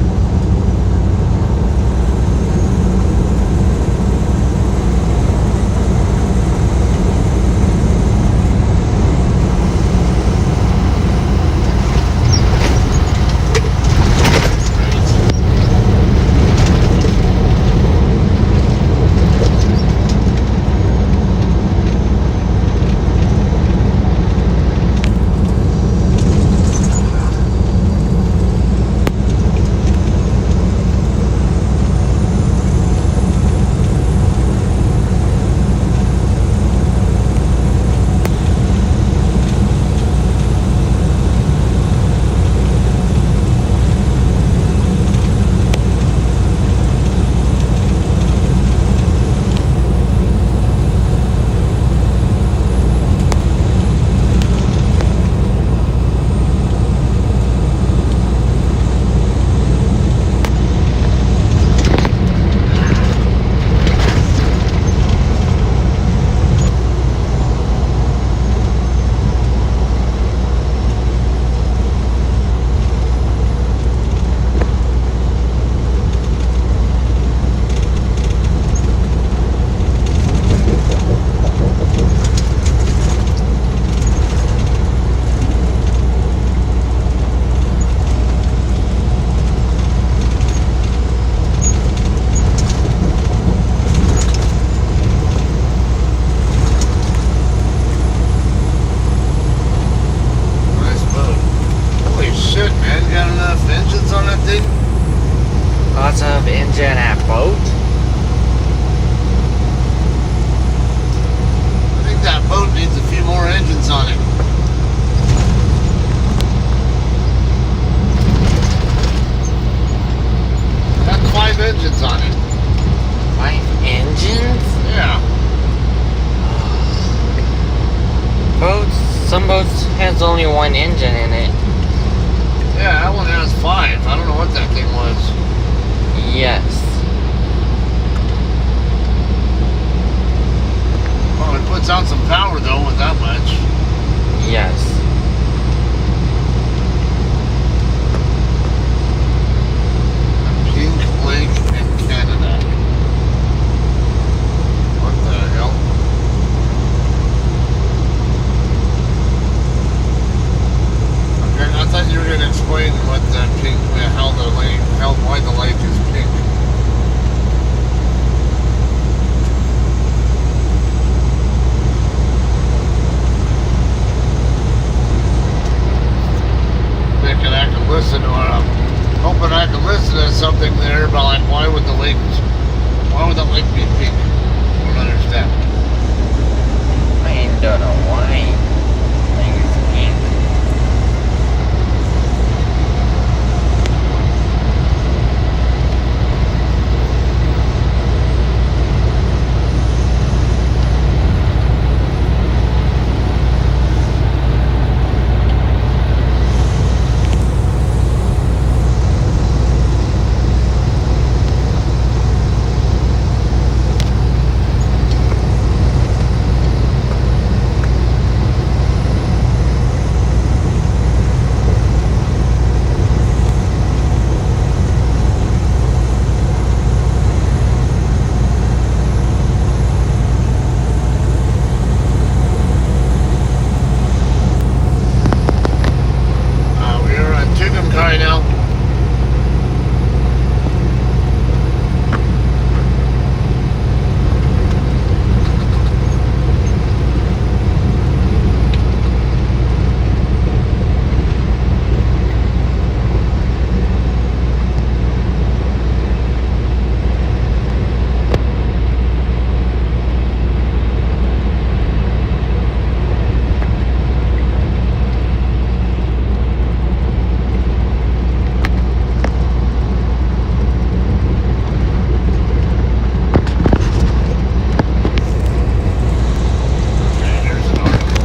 that thing? Lots of engine at boat. I think that boat needs a few more engines on it. Got 5 engines on it. 5 engines? Yeah. Boats. Some boats has only 1 engine in it. Yeah, that one has 5. I don't know what that thing was. Yes. Well, it puts out some power though with that much. Yes. Pink Lake in Canada. What the hell? Okay, I thought you were going to explain what the pink, how the lake, why the lake is pink. Thinking I can listen to it. I'm hoping I can listen to something there about like why would the lake be pink? I don't understand. I don't know why. I think it's pink. We're on Tucumcari now. Okay, here's an article.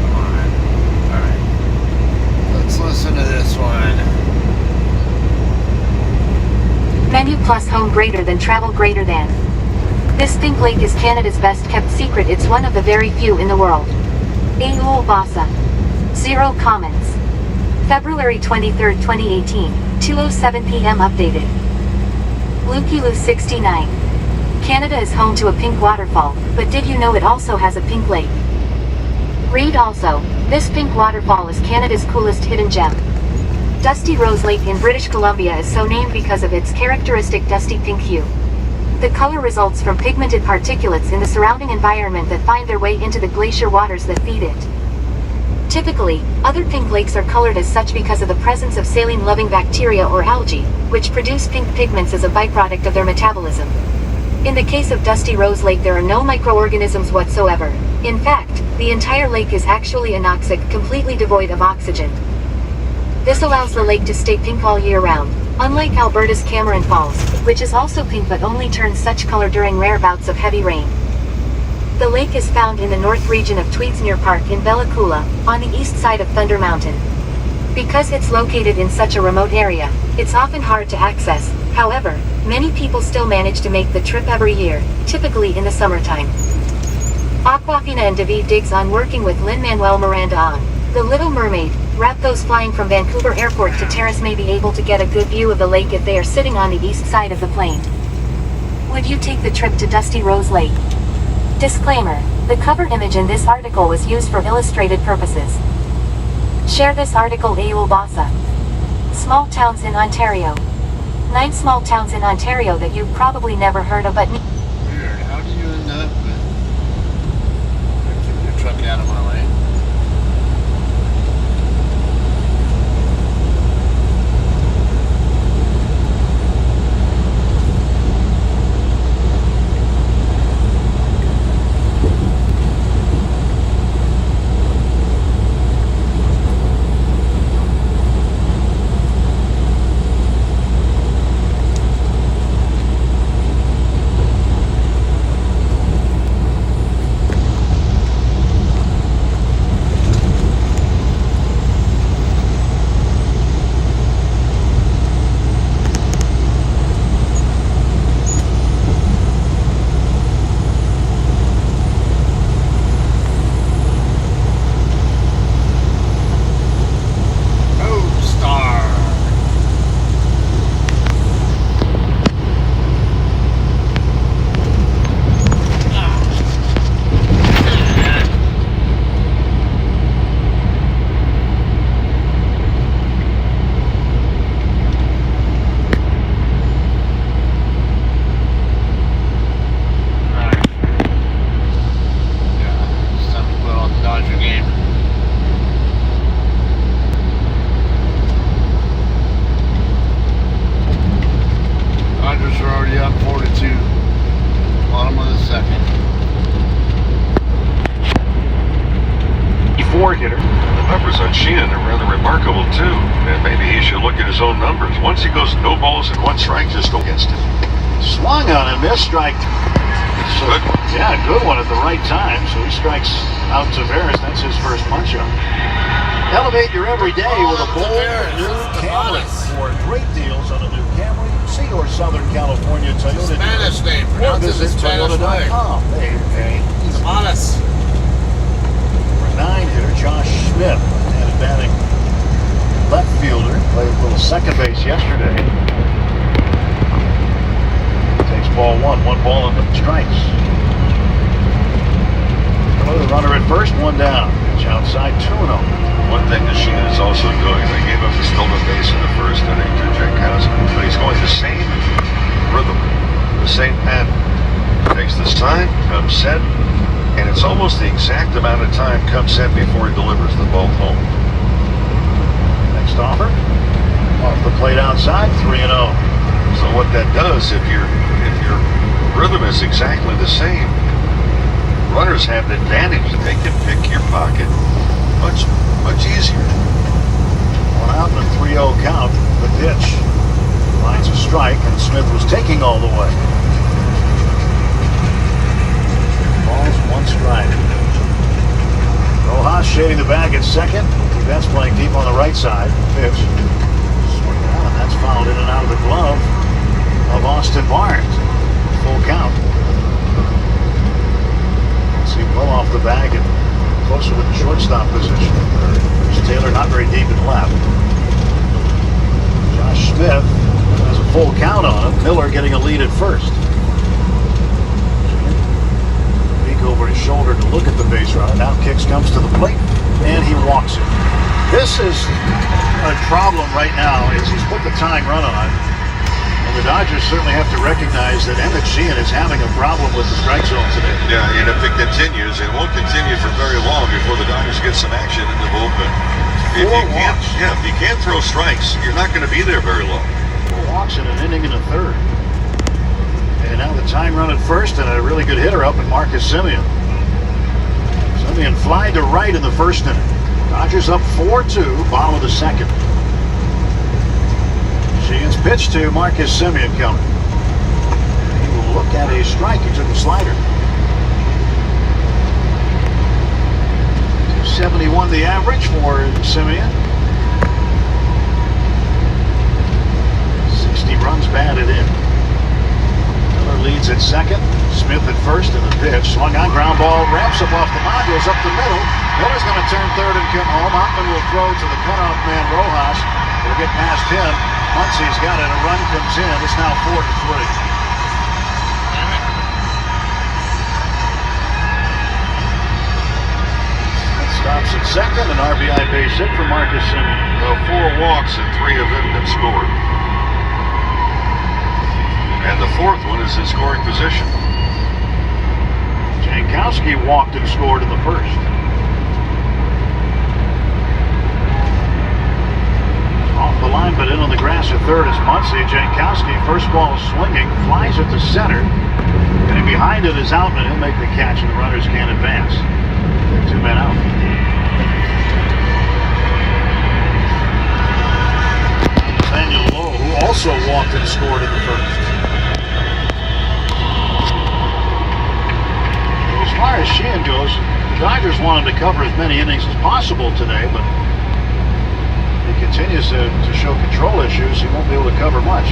Come on. Alright. Let's listen to this one. Menu plus home greater than travel greater than. This pink lake is Canada's best kept secret. It's one of the very few in the world. Aul Basa. 0 comments. February 23, 2018, 2:07 p.m. updated. Lukilu 69. Canada is home to a pink waterfall, but did you know it also has a pink lake? Read also, this pink waterfall is Canada's coolest hidden gem. Dusty Rose Lake in British Columbia is so named because of its characteristic dusty pink hue. The color results from pigmented particulates in the surrounding environment that find their way into the glacier waters that feed it. Typically, other pink lakes are colored as such because of the presence of saline-loving bacteria or algae, which produce pink pigments as a byproduct of their metabolism. In the case of Dusty Rose Lake, there are no microorganisms whatsoever. In fact, the entire lake is actually anoxic, completely devoid of oxygen. This allows the lake to stay pink all year round, unlike Alberta's Cameron Falls, which is also pink but only turns such color during rare bouts of heavy rain. The lake is found in the north region of Tweedsmuir Park in Bella Coola, on the east side of Thunder Mountain. Because it's located in such a remote area, it's often hard to access. However, many people still manage to make the trip every year, typically in the summertime. Aquafina and David digs on working with Lin-Manuel Miranda on The Little Mermaid. Those flying from Vancouver Airport to Terrace may be able to get a good view of the lake if they are sitting on the east side of the plane. Would you take the trip to Dusty Rose Lake? Disclaimer: the cover image in this article was used for illustrated purposes. Share this article Aul Basa. Small towns in Ontario. 9 small towns in Ontario that you've probably never heard of but Weird. How do you end up with... Keep your truck out of my way. Sheehan are rather remarkable too. And maybe he should look at his own numbers. Once he goes no balls and one strike, just go against it. Swung on and missed, strike. Good one. Yeah, good one at the right time. So he strikes out Tavares. That's his first punch-up. Elevate your everyday with a bold new Camry. For great deals on a new Camry, see your Southern California Toyota Spanish name. or Pronounce it visit the Spanish way. Toyota.com. Hey, Honest. Number 9 hitter Josh Smith, and batting left fielder, played a little second base yesterday. Takes ball one ball and the strikes. The runner at first, one down. Pitch outside, 2-0. One thing that Sheehan is also doing, they gave up the stolen base in the first inning to Jankowski, but he's going the same rhythm, the same pattern. Takes the sign, comes set, and it's almost the exact amount of time comes set before he delivers the ball home. Next offer, off the plate outside, 3-0. So what that does, if your rhythm is exactly the same, runners have an advantage. They can pick your pocket much easier. One out and a 3-0 count. The pitch finds a strike, and Smith was taking all the way. Balls, one strike. Rojas shading the bag at second. That's playing deep on the right side. Pitch. Swing out, and that's fouled in and out of the glove of Austin Barnes. Full count. See well off the bag and closer to the shortstop position. Taylor not very deep in left. Josh Smith has a full count on him. Miller getting a lead at first. Peek over his shoulder to look at the base runner. Now Kicks comes to the plate and he walks it. This is a problem right now is he's put the tying run on. And the Dodgers certainly have to recognize that Emmett Sheehan is having a problem with the strike zone today. Yeah, and if it continues, it won't continue for very long before the Dodgers get some action in the bullpen. If you can't throw strikes, you're not going to be there very long. 4 walks in an inning and a third. And now the tying run at first and a really good hitter up in Marcus Semien. Semien flying to right in the first inning. Dodgers up 4-2, bottom of the second. Sheehan's pitch to Marcus Semien coming. He will look at a strike. He took a slider. 271 the average for Semien. 60 runs batted in. Miller leads at second. Smith at first in the pitch. Swung on, ground ball, ramps up off the mound, goes up the middle. Miller's going to turn third and come home. Ottman will throw to the cutoff man Rojas. It'll get past him. Muncie's got it. A run comes in. It's now 4-3. Stops at second, an RBI base hit for Marcus Semien. Well, 4 walks and 3 of them have scored. And the 4th one is in scoring position. Jankowski walked and scored in the first. Off the line, but in on the grass at third is Muncie. Jankowski, first ball swinging, flies it to center. Getting behind it is Outman. He'll make the catch, and the runners can't advance. 2 men out. Nathaniel Lowe, who also walked and scored in the first. As far as Sheehan goes, the Dodgers want him to cover as many innings as possible today, but he continues to show control issues. He won't be able to cover much.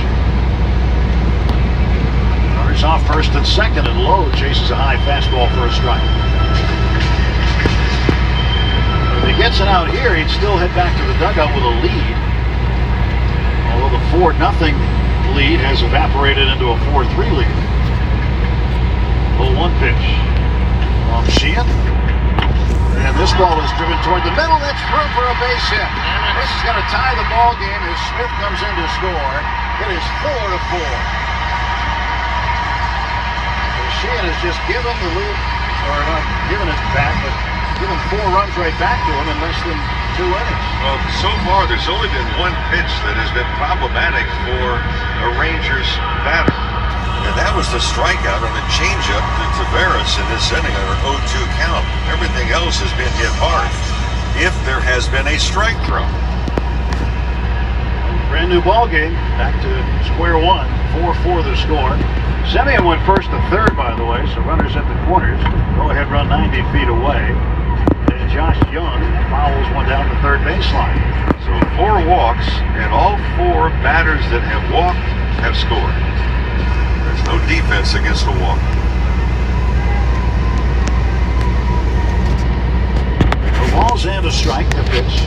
Runners off first and second, and Lowe chases a high fastball for a strike. If he gets it out here, he'd still head back to the dugout with a lead. Although the 4-0 lead has evaporated into a 4-3 lead. 0-1 pitch from Sheehan. And this ball is driven toward the middle. That's through for a base hit. This is going to tie the ball game as Smith comes in to score. It is 4-4. Sheehan has just given the lead, or not given it back, but given 4 runs right back to him in less than 2 innings. Well, so far there's only been 1 pitch that has been problematic for a Rangers batter. And that was the strikeout on the changeup to Tavares in this inning on an 0-2 count. Everything else has been hit hard. if there has been a strike thrown. Brand new ball game. Back to square one. 4-4 the score. Semien went first to third, by the way, so runners at the corners. Go ahead run 90 feet away. And Josh Young fouls one down the third baseline. So 4 walks, and all 4 batters that have walked have scored. There's no defense against a walk. The balls and a strike, the pitch.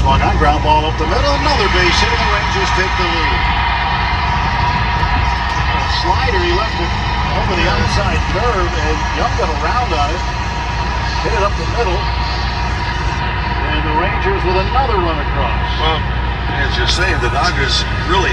Swung on, ground ball up the middle, another base hit, and the Rangers take the lead. A slider, he left it over the outside curve, and Young got around on it, hit it up the middle, and the Rangers with another run across. Well, as you're saying, the Dodgers really